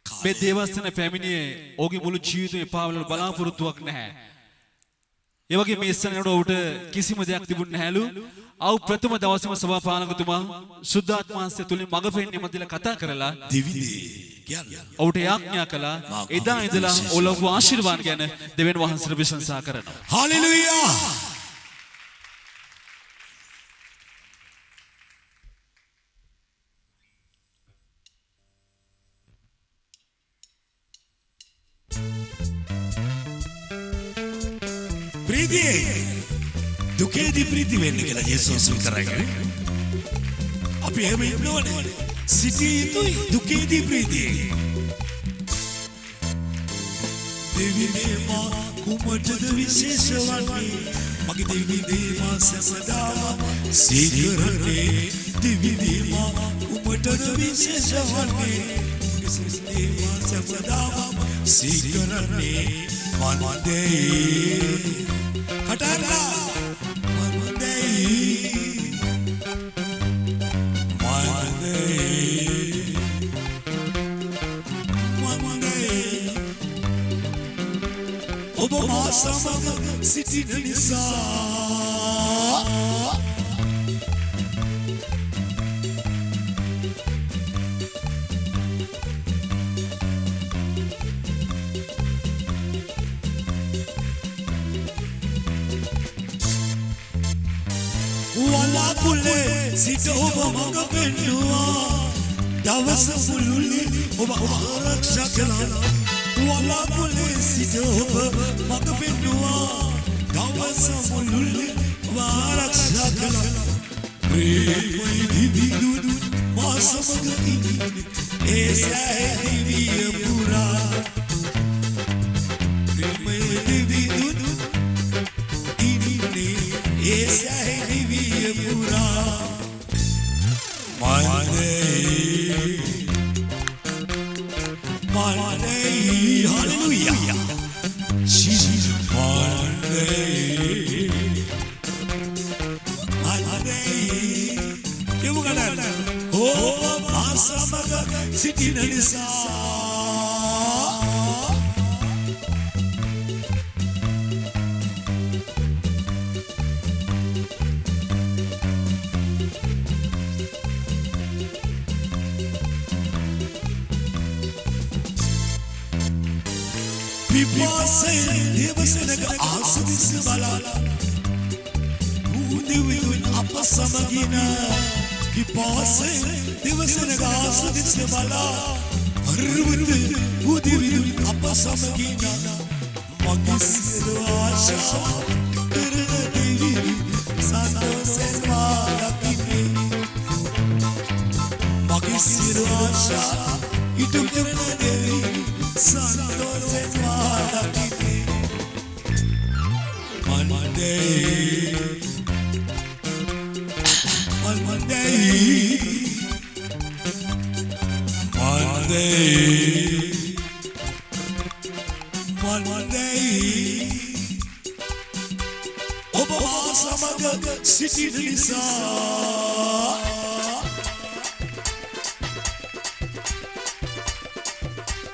මේ දේවස්තන පැමිණියේ ඔහුගේ මුළු ජීවිතේ පාවල බලාපොරොත්තුවක් නැහැ. ඒ වගේ මේ ඉස්සරහට ඔහුට කිසිම දෙයක් තිබුණ නැහැලු. ආව ප්‍රථම දවසේම සභා පාලකතුමා සුද්ධාත්ම වහන්සේ තුලින් මඟ පෙන්වීම දීලා කතා කරලා දෙවිදේ කියන්නේ ඔහුට යාඥා කළා. එදා ඉඳලා ඔලව ආශිර්වාද ගැන දෙවියන් වහන්සේට ප්‍රශංසා කරනවා. හalleluya. प्रीति दुखेदी प्रीति වෙන්න කියලා යේසුස් විතරයි. අපි එහෙම ඉන්නවනේ. සිටී යුතුයි දුකේදී ප්‍රීතිය. දෙවිනේ මා කුමටද විශේෂ වන්නේ මගේ දෙවිනේ මා සසදාම සීකරනේ දෙවිනේ මා කුමටද විශේෂ වන්නේ දෙවිනේ මා සසදාම සීකරනේ මන්දේ කටලා ඔබ මා සමග සිටින නිසා වලාකුලේ සිට ඔබ මඟ පෙන්නුවා දවස මුළුල්ලේ ඔබ ආරක්ෂා කළා. වලාකුලේ සිට ඔබ මඟ පෙන්නුවා දවස මුළුල්ලේ ඔබ ආරක්ෂා කළා. ප්‍රේමයි දිවිදුන් මා සමග ඉන්නේ ඒ සෑ දිවිය පුරා. ප්‍රේමයි දිවිදුන් ඉන්නේ ඒ සෑ දිවිය පුරා. Monday, hallelujah. Jesus, Monday, you gonna oh, Asamaga, sitting in the දෙවසනක ආසදිස බලලා උදෙවිදුන් අප සමගින පිපාසෙන් දෙවසනක ආසදිස බලලා පර්වත උදෙවිදුන් අප සමගින මගේ සියලු ආශා කරන දෙවි සන්තෝෂෙන් මාලකිනේ මගේ සියලු ආශා ඉටු කරන දෙවි සන්තෝෂෙන් මාලකිනේ. Monday, ඔබ මා සමග සිටින නිසා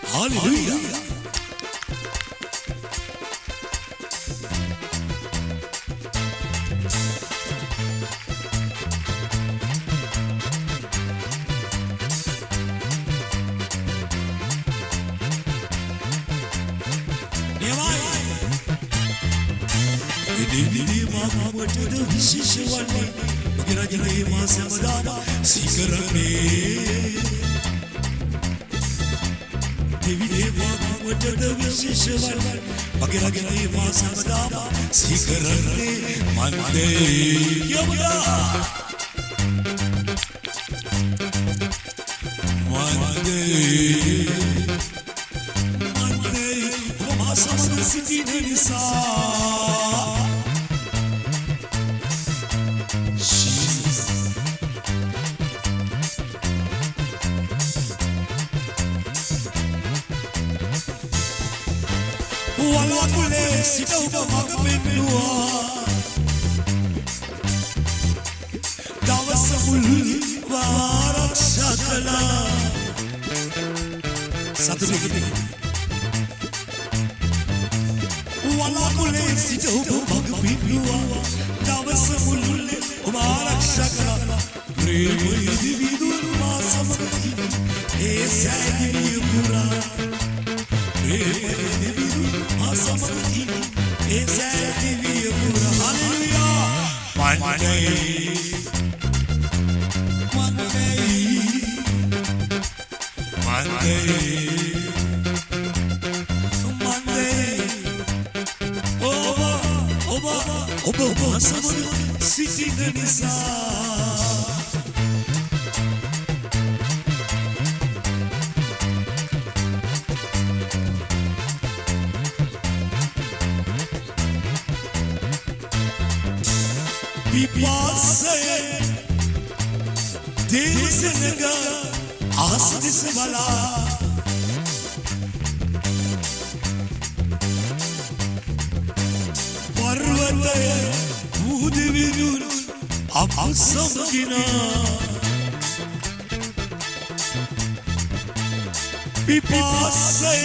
hallelujah. What විශේෂ වන්නේ මගේ රජනේ මා සමදාම සීකරන්නේ දෙවිනේ මාවටද විශේෂ වන්නේ මගේ රජනේ මා සමදාම සීකරන්නේ මන්දේ යමුදා මන්දේ මා සමග සිටින නිසා වලාකුලේ සිට ඔබ මඟ පෙන්නුවා දවස මුළු ආරක්ෂා කළා සතුටුයි වලාකුලේ සිට ඔබ මඟ පෙන්නුවා දවස මුළු ඔබ ආරක්ෂා කළා ප්‍රේමයේ දිවිදුන් මා සමග ඒ සැගිරිය පුරා ප්‍රේමයේ දිවිදුන් මා සමග ඒ සැගිරිය පුරා හalleluya ඔබ සමග සිටින නිසා පිපාසය දේවසනග ආසදිස බලා පර්වතය බුදුවිදුන් අප සමගිනා පිපාසය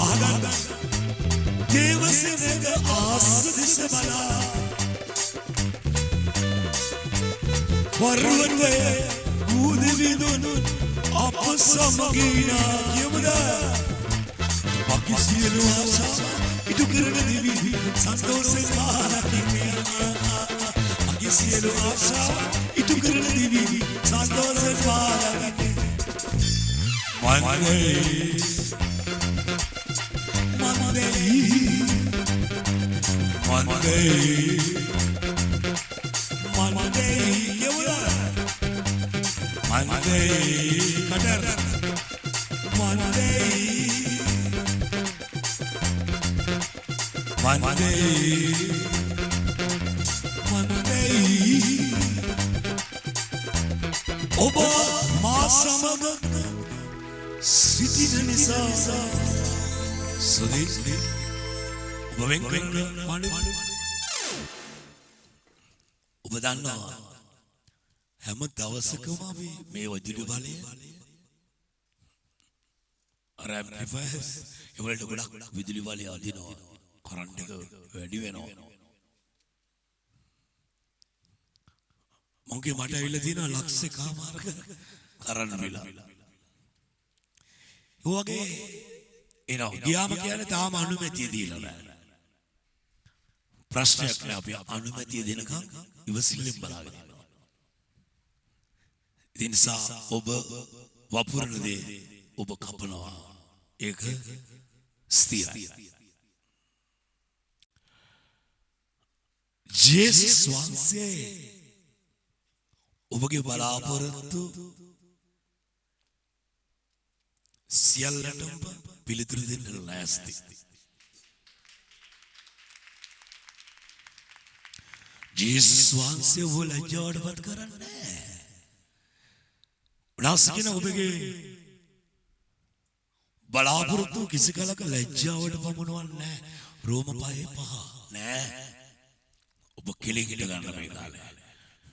ආගන්න දේවසනග ආසදිස බලා පර්වතය බුදුවිදුන් අප සමගිනා කියමුද बाकी सियलो आशा इतु करन देवी संतोष से मारकिने बाकी सियलो आशा इतु करन देवी संतोष से मारकिने ඔබ මා සමග සිටින නිසා සුදී ඔබ වෙන් ඔබ දන්නවා හැම දවසකම අපි මේ වදිරු බලය අර ඇම්ප්ලිෆයර්ස් ඒවලට ගොඩක් විදුලි බලය අදිනවා කරන්ට් එක වැඩි වෙනවා මගේ මට ඇවිල්ලා තියෙනවා ලක්ෂ කමාරක කරන්ට් බිල. ඒ වගේ එනවා ගියාම කියන්නේ තාම අනුමැතිය දීලා නැහැ. ප්‍රශ්නයක් නෑ අපි අනුමැතිය දෙනකම් ඉවසිල්ලෙන් බලාගෙන ඉන්නවා. ඒ නිසා ඔබ වපුරන දේ ඔබ කපනවා. ඒක ස්ථිරයි. ජේසුස් වහන්සේ ඔබගේ බලාපොරොත්තු සියල්ලටම පිළිතුරු දෙන්න ලෑස්ති. ජේසුස් වහන්සේ ඔබ ලැජ්ජාවටපත් කරන්නේ නැහැ. උනාසිකන ඔබගේ බලාපොරොත්තු කිසි කලක ලැජ්ජාවට පමුණවන්නේ නැහැ. රෝම 5:5 නෑ. ඔබ කෙලින්ට ගන්න මේ කාලේ.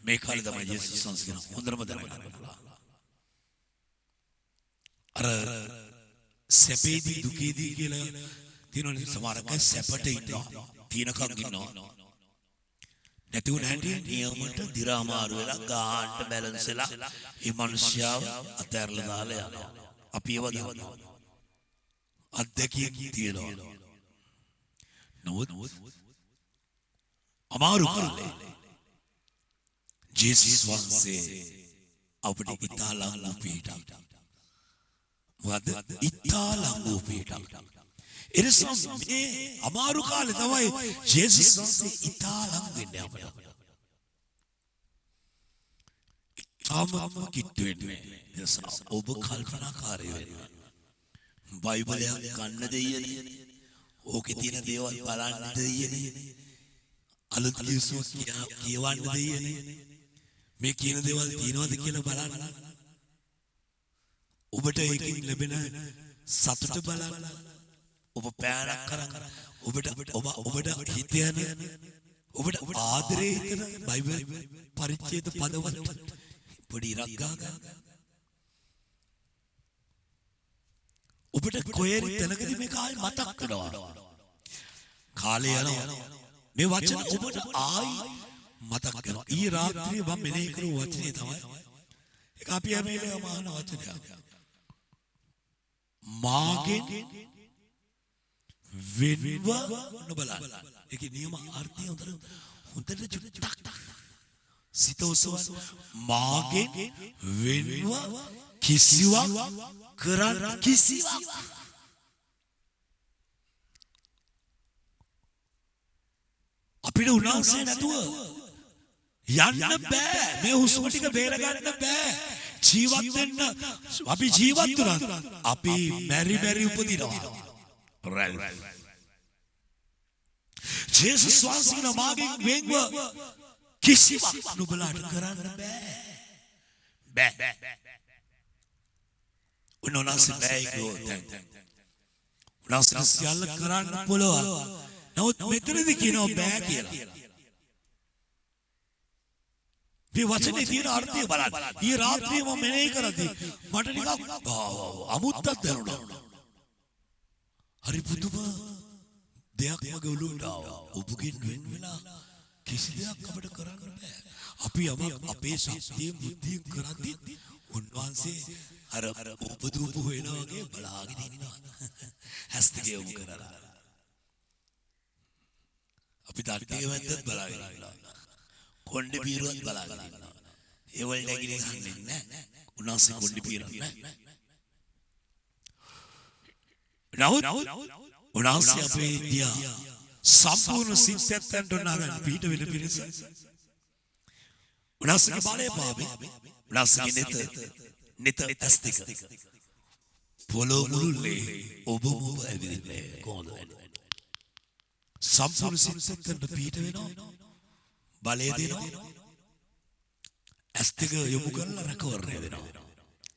මේ කාලේ තමයි ජේසුස් වහන්සේ කියන හොඳම දැනගන්න. අර සැපේදී දුකේදී කියලා තියෙනවනේ සමහරක් අය සැපට ඉන්නවා. තිනකම් ඉන්නවා. නැති වුණ හැටි නියමයට දිරාමාරු වෙලා ගාහන්ට බැලන්ස් වෙලා මේ මිනිස්යාව අතහැරලා දාලා යනවා. අපි ඒව දන්නවා. අත්දැකීම් තියෙනවා. නමුත් අමාරු කාලේ ජේසුස් වහන්සේ අපිට ඉතාලං උපීටක්. මොකද ඉතාලං උපීටක්. එනිසා මේ අමාරු කාලේ තමයි ජේසුස් වහන්සේ ඉතාලං වෙන්නේ අපට. තාමත් කිට්ටු වෙන්නේ. එනිසා ඔබ කල්පනාකාරී වෙන්න. බයිබලයක් ගන්න දෙයියනේ. ඕකේ තියෙන දේවල් බලන්න දෙයියනේ. අලුත් කිව්සොත් කියවන්න දෙයියනේ. මේ කියන දේවල් තියනවද කියලා බලන්න. ඔබට ඒකෙන් ලැබෙන සතුට බලන්න. ඔබ පෑනක් කරන් ඔබට හිතයන ඔබට ආදරේ හිතන බයිබල් පරිච්ඡේද පදවල පොඩි ඉරක් ගහගන්න. ඔබට කොහේරි තැනකදී මේක ආයි මතක් වෙනවා. කාලය යනවා. මේ වචන ඔබට ආයි මතක් වෙනවා. ඊ රාත්‍රියේ මම මෙනෙහි කරු වචනේ තමයි. ඒක අපි හැමෝටම මහාන වචනයක්. මාගෙන් වෙන්ව නොබලන්න. ඒකේ නියම අර්ථය හොඳට චුට්ටක් සිතෝසවස් මාගෙන් වෙන්ව කිසිවක් කරන්න කිසිවක් අපිට උන්වහන්සේ නැතුව යන්න බෑ. මේ හුස්ම ටික බේර ගන්න බෑ. ජීවත් වෙන්න අපි ජීවත් වුණා. අපි මැරි උපදිනවා. රැල් ජේසුස් වහන්සේ මාගෙන් වෙන්ව කිසිවක් නුඹලාට කරන්න බෑ. උන්වහන්සේ බෑ කිව්වොත් උන්වහන්සේ සියල්ල කරන්න පුළුවන්. නමුත් මෙතනදී කියනවා බෑ කියලා. මේ වචනේ තියෙන අර්ථය බලන්න. ඊ රාත්‍රියේ මම මෙනෙහි කරද්දී මට නිකන් අමුත්තක් දැනුණා. හරි පුදුම දෙයක් මගේ ඔළුවට ආවා. ඔබගෙන් වෙන් වෙලා කිසි දෙයක් අපිට කරන්න බෑ. අපි අපේ ශක්තියෙන් බුද්ධියෙන් කරද්දී උන්වහන්සේ අර උපදූප වෙනා වගේ බලාගෙන ඉන්නවා. හැස් දෙක යොමු කරලා. අපි ධර්තිය වැද්දත් බලාගෙන ඉන්නවා. කොණ්ඩේ පීරුවත් බලාගෙන ඉන්නවා. ඒ වල නැගිනේ ගන්නේ නැහැ. උන්වහන්සේ කොණ්ඩේ පීරන්නේ නැහැ. උන්වහන්සේ අපේ දියා සම්පූර්ණ සිත්යන්ට උනාගන්න පිට වෙන පිරිස. උන්වහන්සේගේ බලය පාවේ. උන්වහන්සේගේ නිත ඇස්තික පොළොව මුළුල්ලේ ඔබ ඇවිදින්නේ කොහොමද? සම්පූර්ණ සිත්යන්ට පිට වෙනවා. බලය දෙනවා. ඇස්තික යොමු කරලා රැකවරණය වෙනවා.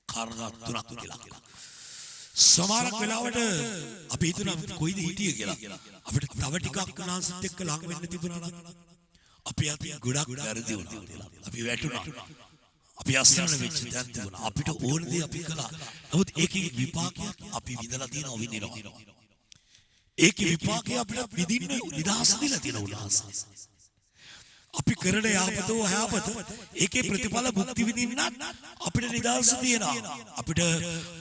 කාරණා තුනක් කියලා. සමහරක් වෙලාවට අපි හිතනවා කොයිද හිටියේ කියලා. අපිට තව ටිකක් උනාසත් එක්ක ලඟ වෙන්න තිබුණා නම් අපි ගොඩක් වැරදි වුණා. අපි වැටුණා. අපි අසරණ වෙච්ච තැන් තිබුණා. අපිට ඕන දේ අපි කළා. නමුත් ඒකේ විපාකයක් අපි විඳලා තියෙනවා විඳිනවා. ඒකේ විපාකය අපිට විඳින්න නිදහස දීලා තියෙනවා උන්වහන්සේ. අපි කරන යහපත ඒකේ ප්‍රතිඵල භුක්ති විඳින්න අපිට නිදහස තියෙනවා. අපිට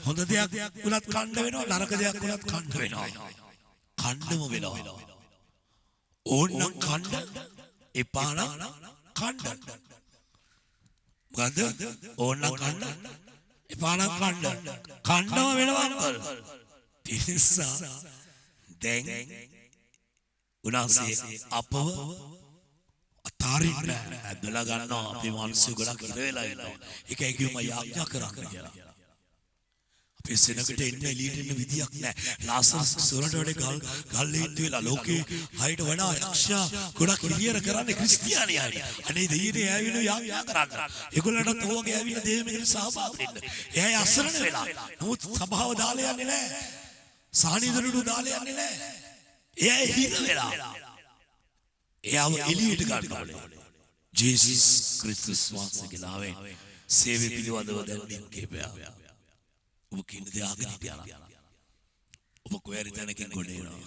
හොඳ දෙයක් උනත් කන්න වෙනවා, නරක දෙයක් උනත් කන්න වෙනවා. කන්නම වෙනවා. ඕන්නම් කන්න, එපා නම් කන්න. මොකද ඕන්නම් කන්න, එපා නම් කන්න. කන්නම වෙනවා. තිස්සා දැන් උනාසේ අපව අතාරින්න ඇදලා ගන්නවා. අපි මිනිස්සු ගොඩක් ඉර වෙලා ඉන්නවා. ඒකයි කිව්වම යාඥා කරන්න කියලා. අපේ සෙනඟට එන්න එළියට එන්න විදියක් නැහැ. ලාසරස් සොරට වඩේ ගල් හේතු වෙලා ලෝකේ හයිට වඩා යක්ෂයා ගොඩක් ඉරියර කරන්නේ ක්‍රිස්තියානි අය. අනේ දෙයියනේ ඇවිල්ලා යාඥා කරන්න. ඒගොල්ලන්ට තෝවගේ ඇවිල්ලා දෙවියන්ගේ සහභාගී වෙන්න. එයා අසරණ වෙලා. නමුත් සභාව දාලා යන්නේ නැහැ. සානිදරුණු දාලා යන්නේ නැහැ. එයා හිර වෙලා. එයාව එළියට ගන්න ඕනේ. ජේසුස් ක්‍රිස්තුස් වහන්සේගේ නාමයෙන් සේවය පිළිබඳව දැනුම් කීපයක්. ඔබ කියන දේ අහගෙන හිටියා. ඔබ කොහේරි තැනකින් ගොඩ එනවා.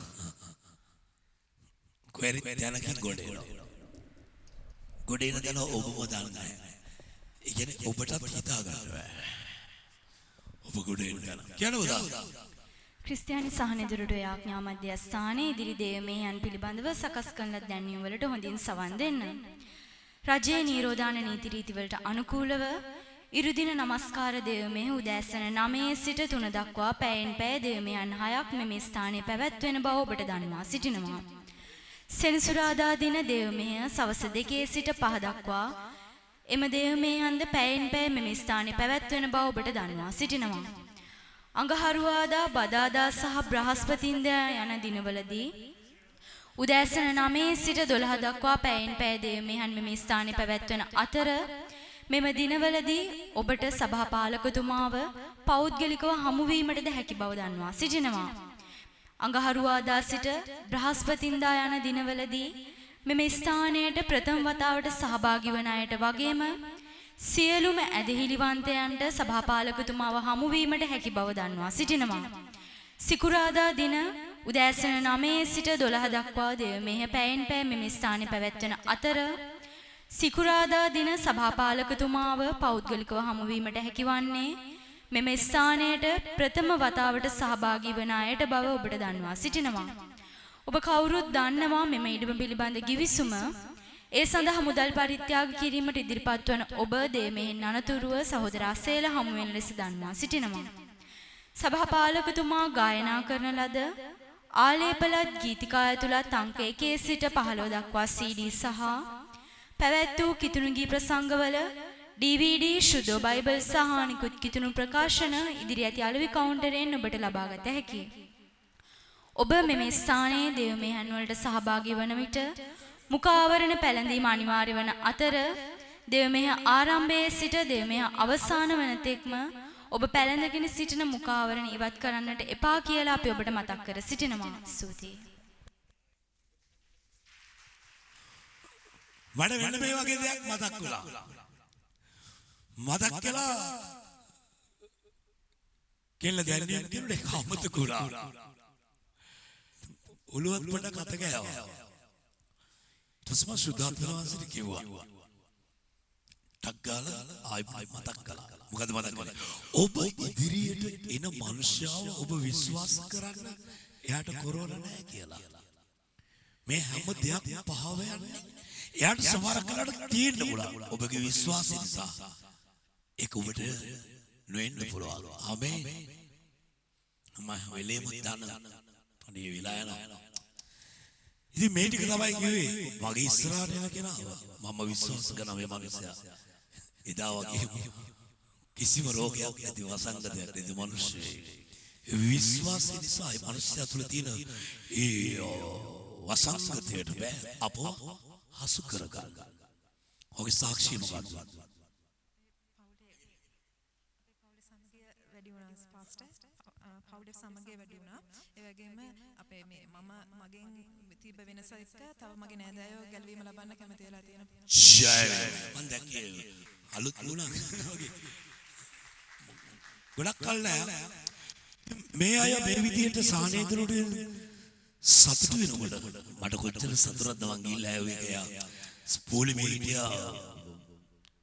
කොහේරි තැනකින් ගොඩ එනවා. ගොඩ එන තැන ඔබම දන්නේ නැහැ. ඒ කියන්නේ ඔබටත් හිතා ගන්න බෑ. ඔබ ගොඩ එන තැන. කියනවද? ක්‍රිස්තියානි සහනෙදුරුට යාඥා මධ්‍යස්ථානයේ ඉදිරි දේවමෙයන් පිළිබඳව සකස් කරන දැන්වීම් වලට හොඳින් සවන් දෙන්න. රජයේ නිරෝධාන නීති රීති වලට අනුකූලව ඉරුදින නමස්කාර දේවමෙහි උදෑසන 9 සිට 3 දක්වා පැයෙන් පැය දේවමෙයන් 6ක් මෙම ස්ථානයේ පැවැත්වෙන බව ඔබට දන්වා සිටිනවා. සෙනසුරාදා දින දේවමෙය සවස 2 සිට 5 දක්වා එම දේවමෙයන්ද පැයෙන් පැය මෙම ස්ථානයේ පැවැත්වෙන බව ඔබට දන්වා සිටිනවා. අඟහරුවාදා බදාදා සහ බ්‍රහස්පතින්දා යන දිනවලදී උදෑසන 9 සිට 12 දක්වා පැයෙන් පැය දේවමෙයන් මෙම ස්ථානයේ පැවැත්වෙන අතර මෙම දිනවලදී ඔබට සභාපාලකතුමාව පෞද්ගලිකව හමු වීමටද හැකි බව දන්වා සිටිනවා. අඟහරුවාදා සිට බ්‍රහස්පතින්දා යන දිනවලදී මෙම ස්ථානයට ප්‍රථම වතාවට සහභාගී වන අයට වගේම සියලුම ඇදහිලිවන්තයන්ට සභාපාලකතුමාව හමු වීමට හැකි බව දන්වා සිටිනවා. සිකුරාදා දින උදෑසන 9 සිට 12 දක්වා දෙවමෙහ පැයෙන් පැය මෙම ස්ථානයේ පැවැත්වෙන අතර සිකුරාදා දින සභාපාලකතුමාව පෞද්ගලිකව හමු වීමට හැකිවන්නේ මෙම ස්ථානයට ප්‍රථම වතාවට සහභාගී වන අයට බව ඔබට දන්වා සිටිනවා. ඔබ කවුරුත් දන්නවා මෙම ඉඩම පිළිබඳ ගිවිසුම. ඒ සඳහා මුදල් පරිත්‍යාග කිරීමට ඉදිරිපත් වන ඔබ දෙමෙහින් අනතුරුව සහෝදර අසේල හමු වෙන ලෙස දන්වා සිටිනවා. සභාපාලකතුමා ගායනා කරන ලද ආලේපලත් ගීතිකා ඇතුළත් අංක 1 සිට 15 දක්වා CD සහ පැවැත් වූ කිතුණු ගී ප්‍රසංගවල DVD ශුද්ධ බයිබල් සහ අනිකුත් කිතුණු ප්‍රකාශන ඉදිරි ඇති අලෙවි කවුන්ටරයෙන් ඔබට ලබා ගත හැකියි. ඔබ මෙම ස්ථානයේ දේව මෙහෙයන් වලට සහභාගී වන විට මුඛාවරණ පැළඳීම අනිවාර්ය වන අතර දේව මෙහෙය ආරම්භයේ සිට දේව මෙහෙය අවසාන වන තෙක්ම ඔබ පැළඳගෙන සිටින මුඛාවරණ ඉවත් කරන්නට එපා කියලා අපි ඔබට මතක් කර සිටිනවා. ස්තුතියි. මට වෙන මේ වගේ දෙයක් මතක් වුණා. මතක් කළා කෙල්ල දැන්නේ කෙනෙක් ඒක අමතක වුණා. ඔළුවත් පොඩ කත ගෑවා. තස්ම සුදාත්‍රවාසිට කිව්වා. ටග්ගාල ආයි මතක් කළා. මොකද මතක් කළේ? ඔබ ඉදිරියට එන මනුෂ්‍යව ඔබ විශ්වාස කරන්න එයාට කොරෝනා නැහැ කියලා. මේ හැම දෙයක් පහව යන්නේ. එයාට සමහර කලකට තියෙන්න පුළුවන්. ඔබගේ විශ්වාසය නිසා ඒක ඔබට නොවෙන්න පුළුවන්. ආමේන්. මම වෙලෙම දන්න අනේ වෙලා යනවා. ඉතින් මේ ටික තමයි කිව්වේ. මගේ ඉස්සරහට එන කෙනා මම විශ්වාස කරන මේ මිනිසයා. එදා වගේ කිසිම රෝගයක් නැති වසංගතයක් නැති මිනිස්සෙක්. විශ්වාසය නිසා මේ මිනිසයා තුළ තියෙන ඒ වසංගතයට බෑ අපව හසු කරගන්න. ඔගේ සාක්ෂිය මොකක්ද? පවුලේ සමගිය වැඩි වුණා. ඒ වගේම අපේ මේ මම මගෙන් තිබ්බ වෙනස එක්ක තව මගේ නෑදෑයෝ ගැලවීම ලබන්න කැමති වෙලා තියෙනවා. ජය මම දැක්කේ අලුත් වුණා වගේ. ගොඩක් කල් නෑ. මේ අය මේ විදිහට සානේදරුට සතුටු වෙනකොට මට කොච්චර සතුටක්ද මං ගිහිල්ලා ආවේ කියලා. පොලිමේ හිටියා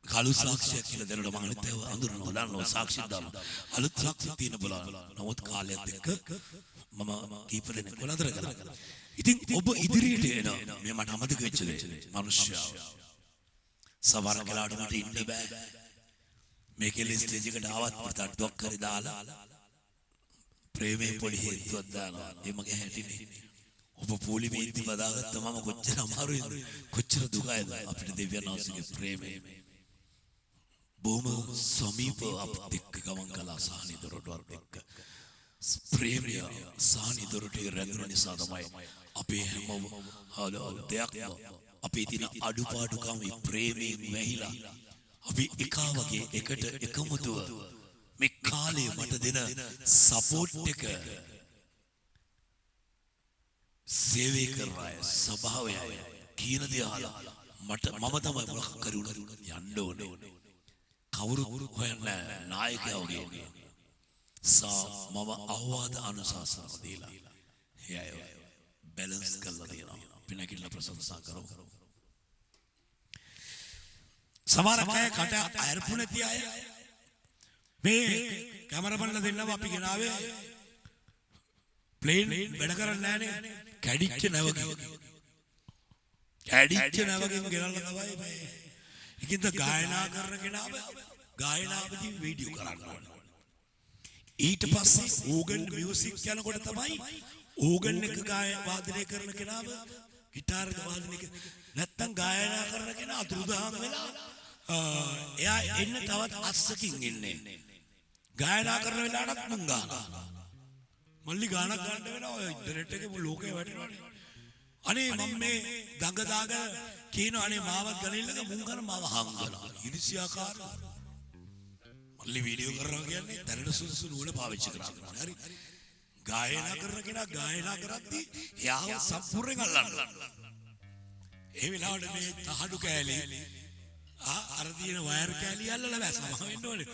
කලු සාක්ෂියක් කියලා දැනුණා මම අනිත් ඒවා අඳුරනවා දානවා සාක්ෂි දානවා අලුත් සාක්ෂි තියෙන බලන්න. නමුත් කාලයත් එක්ක මම කීප දෙනෙක් වලතර කළා. ඉතින් ඔබ ඉදිරියට එන මේ මට අමතක වෙච්ච දේ මිනිස්සයා සමහර කලාවට මට ඉන්න බෑ. මේකේ ස්ටේජ් එකට ආවත් පිටට්ටුවක් කරි දාලා ප්‍රේමේ පොඩි හේතුවක් දානවා. ඒ මගේ හැටිනේ. ඔබ පොලිමේ ඉඳි බදාගත්ත මම කොච්චර අමාරුයිද කොච්චර දුකයිද අපිට දෙවියන් වහන්සේගේ ප්‍රේමය. බොහොම සමීප අපිට එක්ක ගමන් කළා සානිදොරටුවත් එක්ක. ප්‍රේමය සානිදොරටුවේ රැඳුන නිසා තමයි අපේ හැම දෙයක්ම අපේ තියෙන අඩුපාඩුකම් මේ ප්‍රේමයෙන් වැහිලා අපි එකා වගේ එකට එකමුතුව මේ කාලේ මට දෙන සපෝට් එක සේවය කරනවා ස්වභාවය කියන දේ අහලා මට මම තමයි මොකක් කරු යන්න ඕනේ. කවුරු හොයන්න නායකයෝ වගේ මම අවවාද අනුශාසන දීලා එයයි බැලන්ස් කරලා දෙනවා. පිනකිල්ල ප්‍රශංසා කරමු. සමහර අය කට අයර්පු නැති අය මේ කැමරාමන්ලා දෙන්නව අපි ගෙනාවේ ප්ලේන් වැඩ කරන්නේ නැහනේ. කැඩිච්ච නැවගේ ගෙනල්ලා තමයි මේ ඉකින්ද ගායනා කරන කෙනාව ගායනාවේදී වීඩියෝ කරන්න ඕනේ. ඊට පස්සේ ඕගන් මියුසික් යනකොට තමයි ඕගන් එක වාදනය කරන කෙනාව ගිටාර් එක වාදනය නැත්තම් ගායනා කරන කෙනා අතුරුදහන් වෙලා එයා එන්න තවත් අස්සකින් ඉන්නේ. ගායනා කරන වෙලාවටත් මුං ගහනවා. මල්ලි ගානක් ගන්න වෙනවා ඔය ඉන්ටර්නෙට් එකේ ලෝකේ වැටෙනවානේ. අනේ මම මේ දඟ දාගෙන කියනවා අනේ මාවත් ගලිල්ලක මුං කරන මාව හංගනවා. ඉරිසියාකාර මල්ලි වීඩියෝ කරනවා කියන්නේ දැනට සුසු නූල පාවිච්චි කරනවා. හරි. ගායනා කරන කෙනා ගායනා කරද්දී එයාව සම්පූර්ණයෙන් අල්ලන්න. ඒ වෙලාවට මේ තහඩු කෑලි අර තියෙන වයර් කෑලි අල්ලලා බෑ සමහ වෙන්න ඕනේ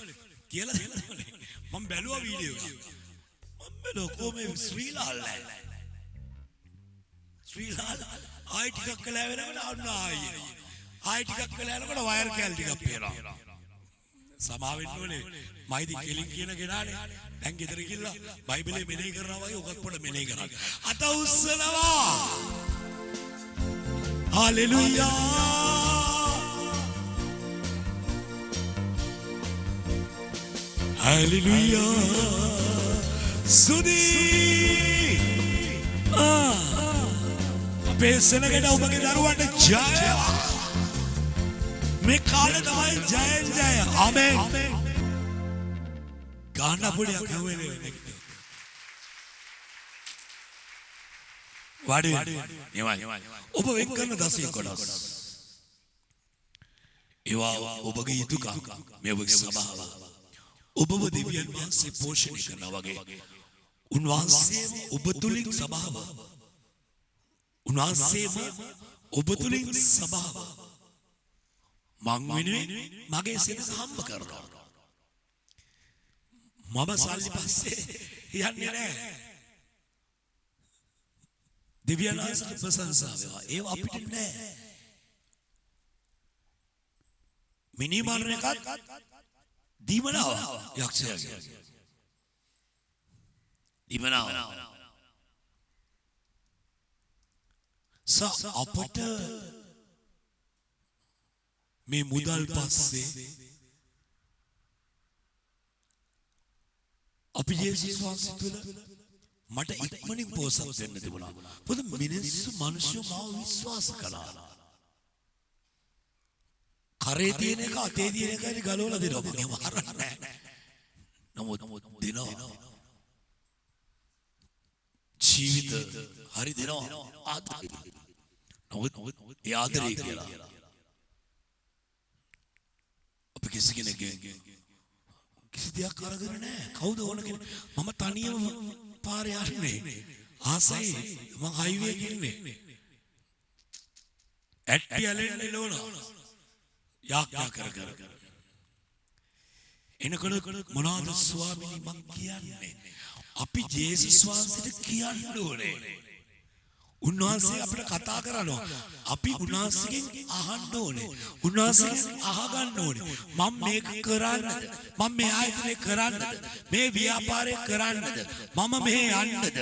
කියලා දෙන්නෝනේ. මම බැලුවා වීඩියෝ එක. මම බැලුවා කොහොමද ශ්‍රීලාල් ආයි ටිකක් කළා වෙනකොට අන්න ආයි ටිකක් කළා යනකොට වයර් කෑලි ටිකක් පේනවා. සමා වෙන්න ඕනේ. මයිදි කෙලින් කියන කෙනානේ. දැන් ගෙදර ගිහලා බයිබලේ මෙනෙහි කරනවා වගේ ඔකත් පොඩ මෙනෙහි කරන්න. අත උස්සනවා. හලෙලුයා. හලෙලුයා. සුදී. අපේ සෙනගට ඔබගේ දරුවන්ට ජය. මේ කාලේ තමයි ජය. ආමෙන්. ගාන පොඩියක් හවෙන්නේ. වාඩි ඔබ වෙන් කරන දසය කොටස්. ඒවා ඔබගේ යුතුයකම් මේ ඔබගේ සභාව. ඔබව දෙවියන් වහන්සේ පෝෂණය කරනවා වගේ උන්වහන්සේම ඔබ තුලින් සභාව. උන්වහන්සේම ඔබ තුලින් සභාව. මං වෙනුවෙන් මගේ සිත හම්බ කරනවා. මම සල්ලි පස්සේ යන්නේ නැහැ. දෙවියන් වහන්සේට ප්‍රශංසා වේවා. ඒව අපිට නැහැ. මිනි මරණ එකත් දීමනාව යක්ෂයාගේ. දීමනාව. අපට මේ මුදල් පස්සේ අපි යේසුස් වහන්සේ තුළ මට ඉක්මනින් පෝසත් වෙන්න තිබුණා. පොද මිනිස්සු මිනිස්සු මාව විශ්වාස කළා. කරේ තියෙන එක අතේ තියෙන එකයි ගලවලා දෙනවා. මම මරන්නේ නැහැ. නමුත් දෙනවා. ජීවිත හරි දෙනවා. ආදරේ. නමුත් ඒ ආදරේ කියලා අපි කිසි කෙනෙක් කිසි දෙයක් අරගෙන නැහැ. කවුද ඕන කෙනෙක්? මම තනියම පාරේ යන්නේ. ආසයි මම හයිවේ එකේ ඉන්නේ. ඇට්ටි ඇලෙන්නේ නෝන. යාඥා කර. එනකොට මොනවාද ස්වාමීනි මං කියන්නේ? අපි ජේසුස් වහන්සේට කියන්න ඕනේ. උන්වහන්සේ අපිට කතා කරනවා. අපි උන්වහන්සේගෙන් අහන්න ඕනේ. උන්වහන්සේගෙන් අහගන්න ඕනේ. මම මේක කරන්නද? මම මේ ආයතනේ කරන්නද? මේ ව්‍යාපාරේ කරන්නද? මම මෙහෙ යන්නද?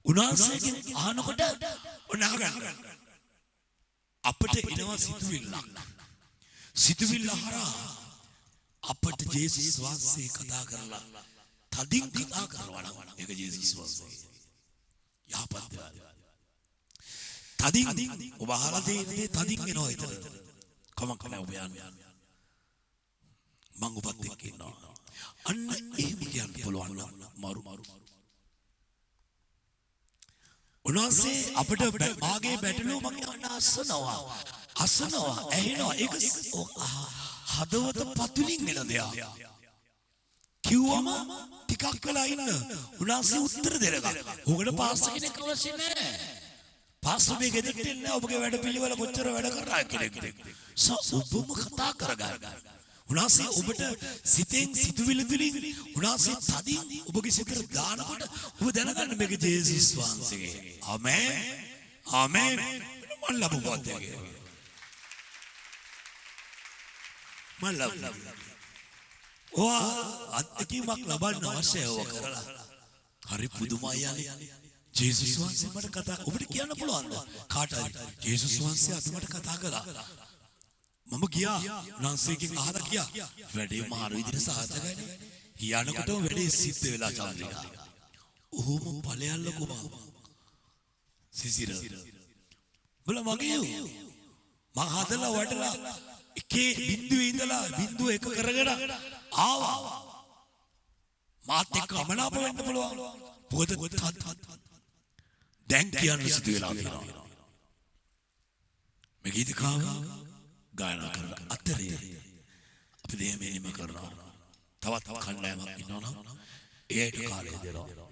උන්වහන්සේගෙන් අහනකොට උන්වහන්සේ අපිට එනවා සිතුවිල්ලක්. සිතුවිල්ල හරහා අපට ජේසුස් වහන්සේ කතා කරලා තදින් කතා කරනවා නම් ඒක ජේසුස් වහන්සේ. යහපත් තදින් ඔබ අහලා තියෙන්නේ තදින් එනවා හිතට. කමක් නැහැ ඔබ යන්න. මම ඔබත් එක්ක ඉන්නවා. අන්න එහෙම කියන්න පුළුවන් නම් මරු. උන්වහන්සේ අපිට මාගේ බැටළුව මම යන්න අසනවා. ඇහෙනවා. ඒක හදවත පතුලින් එන දෙයක්. කිව්වම ටිකක් වෙලා ඉන්න. උන්වහන්සේ උත්තර දෙනවා. ඔකට පාස්ටර් කෙනෙක් අවශ්‍ය නැහැ. පාස්ටර් මේ ගෙදරට එන්නේ ඔබගේ වැඩ පිළිවෙල කොච්චර වැඩ කරා කෙනෙක්ද. ඔබම කතා කරගන්න. උන්වහන්සේ ඔබට සිතෙන් සිතුවිලි තුලින් උන්වහන්සේ තදින් ඔබගේ සිතට දානකොට ඔබ දැනගන්න මේක ජේසුස් වහන්සේ. ආමෙන්. මම ලබුවත් එක. අත්දැකීමක් ලබන්න අවශ්‍යයි ඔය කරලා. හරි පුදුමයි යන්නේ. ජේසුස් වහන්සේ මට කතා ඔබට කියන්න පුළුවන්ද? කාට හරි ජේසුස් වහන්සේ අද මට කතා කළා. මම ගියා උන්වහන්සේගෙන් අහලා ගියා. වැඩේ මාරු විදිහට සාර්ථකයිනේ. යනකොටම වැඩේ සිද්ධ වෙලා චන්ද්‍රිකා. ඔහොම ඵලයල්ලකෝ මම. සිසිර. බල මගේ මම හදලා වඩලා එකේ බිඳුවේ ඉඳලා බිඳුව එක කරගෙන ආවා. මාත් එක්ක අමනාප වෙන්න පුළුවන්. පොත දැන් කියන්න සිදු වෙලා තියෙනවා. මේ ගීතකාව ගායනා කරන අතරේ අපි දෙමෙන්නම කරනවා. තවත් කණ්ඩායමක් ඉන්නවා නම් ඒකට කාලය දෙනවා.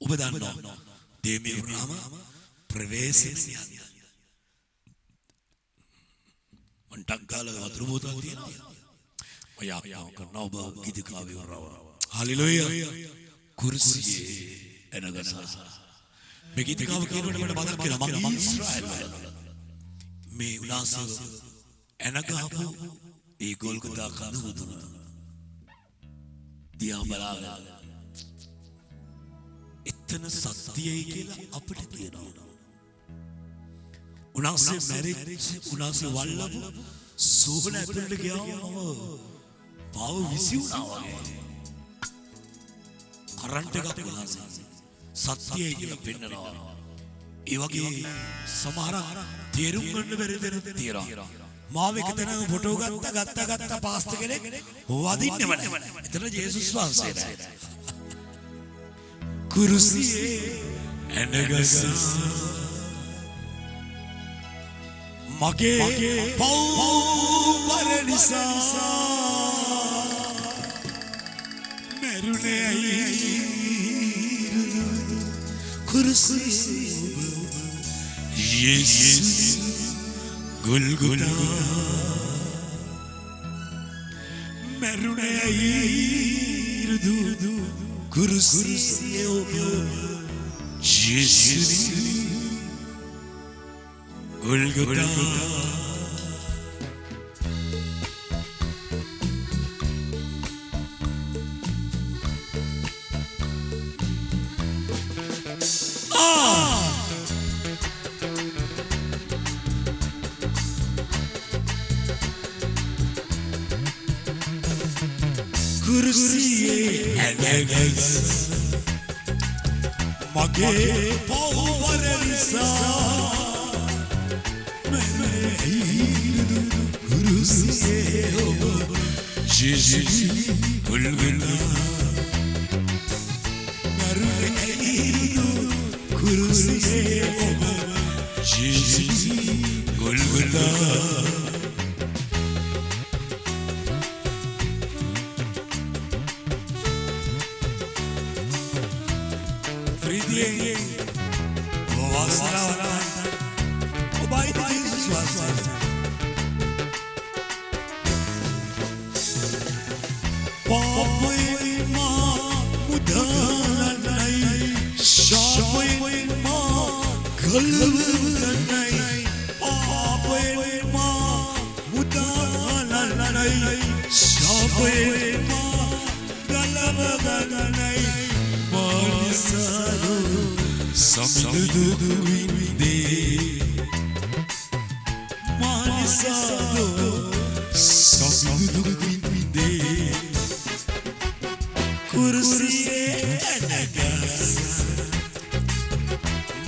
ඔබ දන්නවා දෙමේ වුණාම ප්‍රවේශයෙන් යන්න. මන්ටක් ගාලා වතුර බෝතල් තියෙනවා. ඔය ආපියාව කරනවා ඔබ ගීතකාවේ වරව. හලෙලූයා. කුර්සියේ එනගසා. මේ ගීතකාව කියනකොට මට මතක් වෙනවා මම ඊශ්‍රායල් මේ උනාසව එනගහපු ඒ ගෝල්ගොතා කඳ උදුන දිහා බලාගෙන එතන සත්‍යයි කියලා අපිට කියනවා. උනාසේ මැරිච්ච උනාසේ වල්ලපු සෝබන ඇතුළට ගියාම පාව විසි වුණා වගේ. කරන්ට් එකක් උනාසේ සත්‍යයි කියලා පෙන්නනවා. ඒ වගේ සමහර තේරුම් ගන්න බැරි දෙයක් තියෙනවා. මාව එක තැනක ෆොටෝ ගත්ත පාස්ටර් කෙනෙක් වදින්නෙම නැහැ. එතන ජේසුස් වහන්සේ නැහැ. කුරුසියේ එනගස මගේ පව් නිසා මරුනේ කුරුසියේ යේසුස් ගොල්ගොතා මරුනේ ඉරුදු කුරුසියේ ඔබ යේසුස් ගොල්ගොතා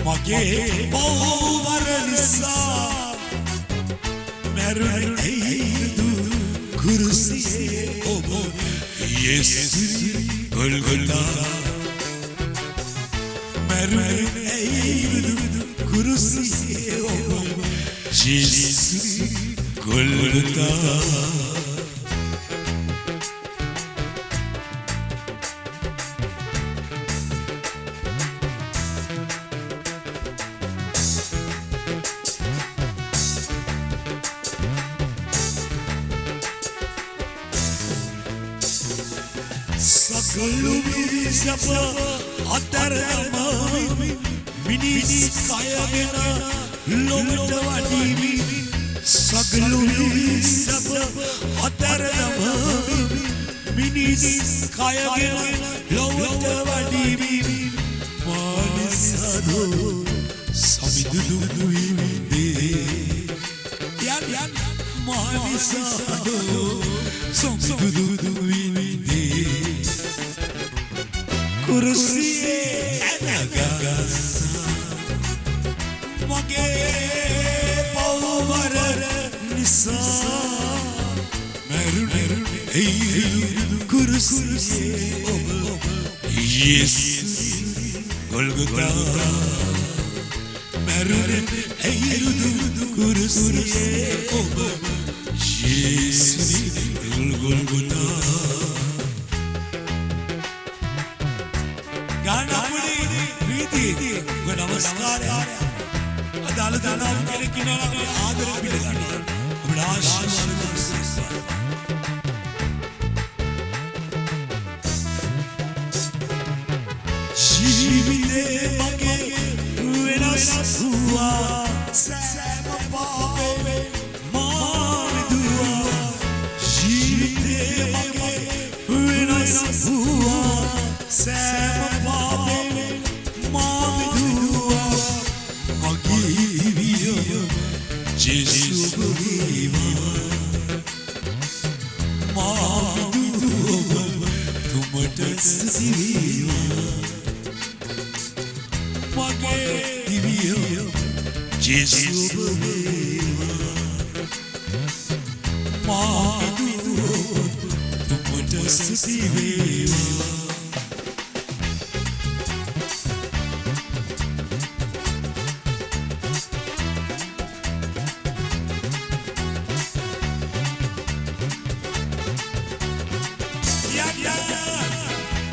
මගේ පව්වර නිසා මැරෙයිද කුරුසියේ ඔබ ජේසුස් ගොල්ගොතා මැරෙයිද කුරුසියේ ඔබ ජේසුස් ගොල්ගොතා Golgotha දනදනම් කෙනෙක් ඉන්නවා නම් ආදරෙන් පිළිගන්න. ඔබට ආශිර්වාද කරනවා. ජීවිතේ මගේ වෙනස් වූවා සෑම පාපේ මා විදුවා. ජීවිතේ මගේ වෙනස් වූවා සෑම පාපේ මා විදුවා. මගේ විය ජේසු බවිවා මා විදුවා තුමට ස්තුතිවා. මගේ දිවිය ජේසු බවිවා මා විදුවා තුමට ස්තුතිවා.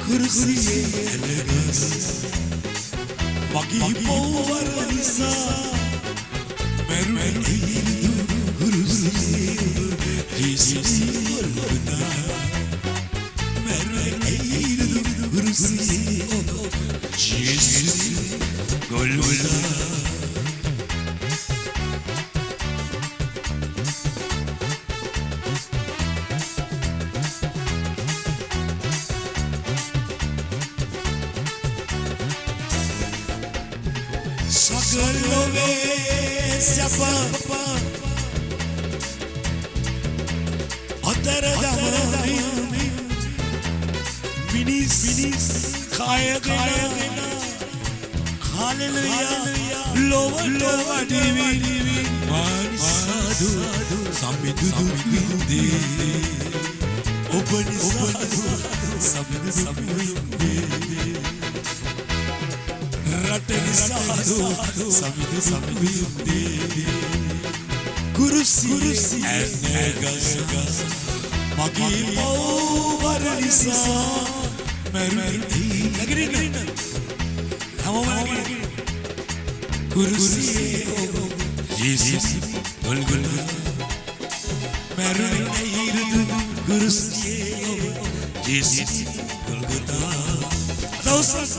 कुर्सिये लगस मगी पोवर निसा मेरे कुर्सिये जीसी बोलता मेरे कुर्सिये जीसी बोलता. Sagalove sapa Ataradamani Minis Khaya gena Hallelujah Lova divi Mani sadhu Samidu vinde Opani sadhu Samidu vinde Ratani sadhu Samidu vinde Kurusi Enegas Magi power nisa Meriti Nagrin Hamama Kurusi Jesus Golgol Meriti Kurusi Jesus Golgota Thousands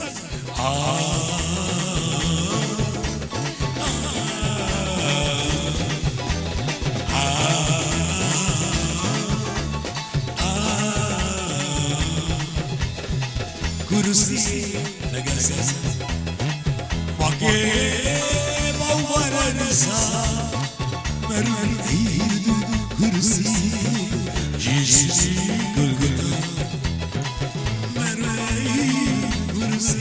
Kurusi Nagasa Mage Mawaranisa Maruni Kurusi Jesus Golgota Maruni Kurusi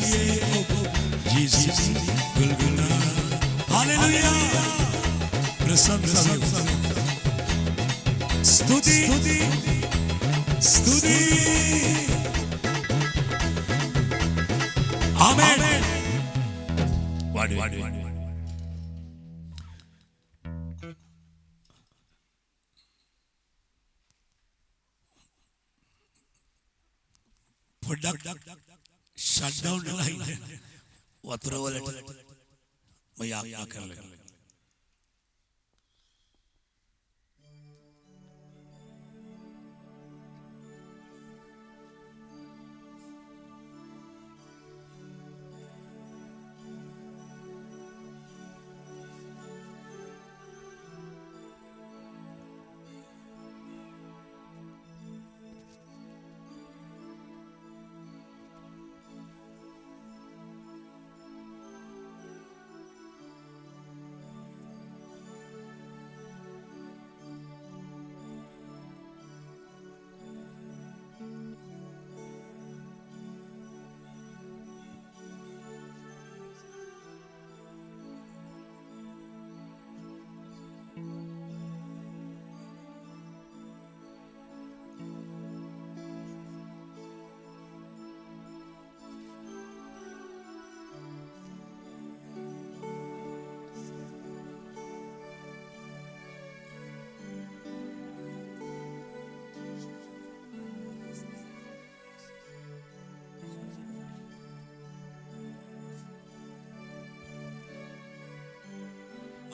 Jesus Golgota. Hallelujah. Prasanna Stuti Stuti Amen. Product shut down line. Watra wallet. मैं आज्ञा कर ले.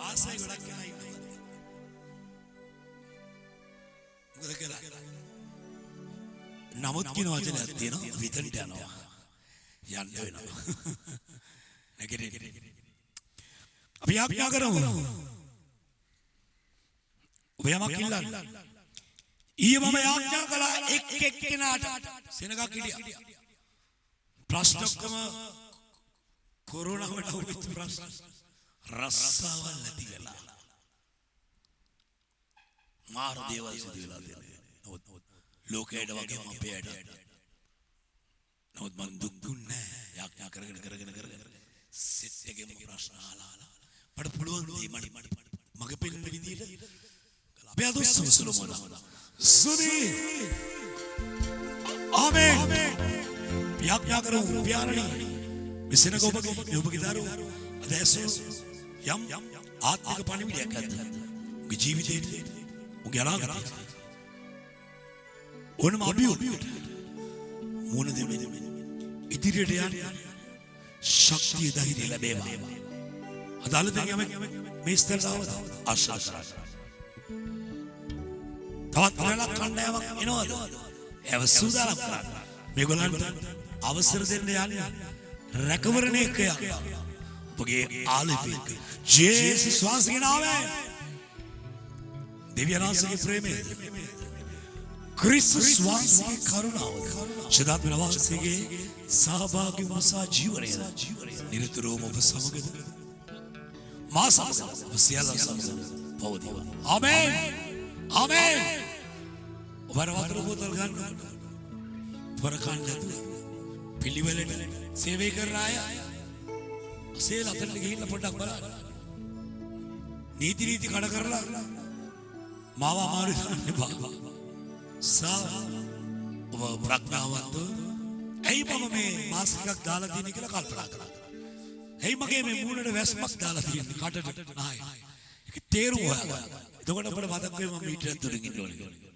ආසයි ගොඩක් කෙනා ඉන්නවා. මොකද කියලා? නමුත් කියන වචනයක් තියෙනවා විතරට යනවා. යන්න වෙනවා. නැගිටින්න. අපි ආඥා කරමු. ඔබ යමක් ඉල්ලන්න. ඊයේ මම ආඥා කළා එක් කෙනාට සෙනගක් හිටියා. ප්‍රශ්න ඔක්කොම කොරෝනාවට උපිට ප්‍රශ්න රස්සාවල් නැති වෙලා. මාර දේවල් සිදු වෙලා තියෙනවා. ලෝකයට වගේම අපේට. නමුත් මම දුක් දුන්නේ නැහැ. යාඥා කරගෙන සෙට් එකෙම ප්‍රශ්න අහලා මට පුළුවන් දේ මට මගේ පෙළෙන විදියට අපේ අදොස්සම සොලොමෝන සුනි ආමේන් යාඥා කරමු පියාණනි විසනක ඔබගේ දරුවෝ අද ඇසු යම් ආත්මික පණිවිඩයක් ඇද්ද උගේ ජීවිතේ උගේ අනාගතේ ඕනම අභියෝගයකට මොන දෙමෙ ඉදිරියට යන්න ශක්තිය ධෛර්යය ලැබේවා. අදාළතෙන් මේ ස්ථලතාව ආශා කරා. තවත් වෙලක් කණ්ඩායමක් එනවද? ඒව සූදානම් කරා. මේගොල්ලන්ට අවසර දෙන්න යන්නේ රැකවරණය කළා. ඔබගේ ආලේපික ජේසුස් වහන්සේගේ නාමයෙන් දෙවියන්ගේ ප්‍රේමය ක්‍රිස්තුස් වහන්සේගේ කරුණාව ශදාත් වහන්සේගේ සහභාගී වසා ජීවනය නිරතුරුවම ඔබ සමගද මා සමග ඔබ සියල්ල සමග පවතිවා. ආමේන් ආමේන්. ඔබට වතුර බෝතල් ගන්න පොරකන් නැතුව පිළිවෙලට සේවය කරන අය අසේල අතට ගිහිල්ලා පොඩ්ඩක් බලන්න. නීති කඩ කරලා මාව අමාරු කරන්න එපා. ඔබ ප්‍රඥාවන්ත ඇයි මම මේ මාස් එකක් දාලා තියෙන්නේ කියලා කල්පනා කරා. ඇයි මගේ මේ මූණට වැස්මක් දාලා තියෙන්නේ කටට නායි. ඒක තේරුම් හොයගන්න. එතකොට අපිට මතක් වෙයි මම ඊට ඇතුලින් ඉන්න ඕනේ.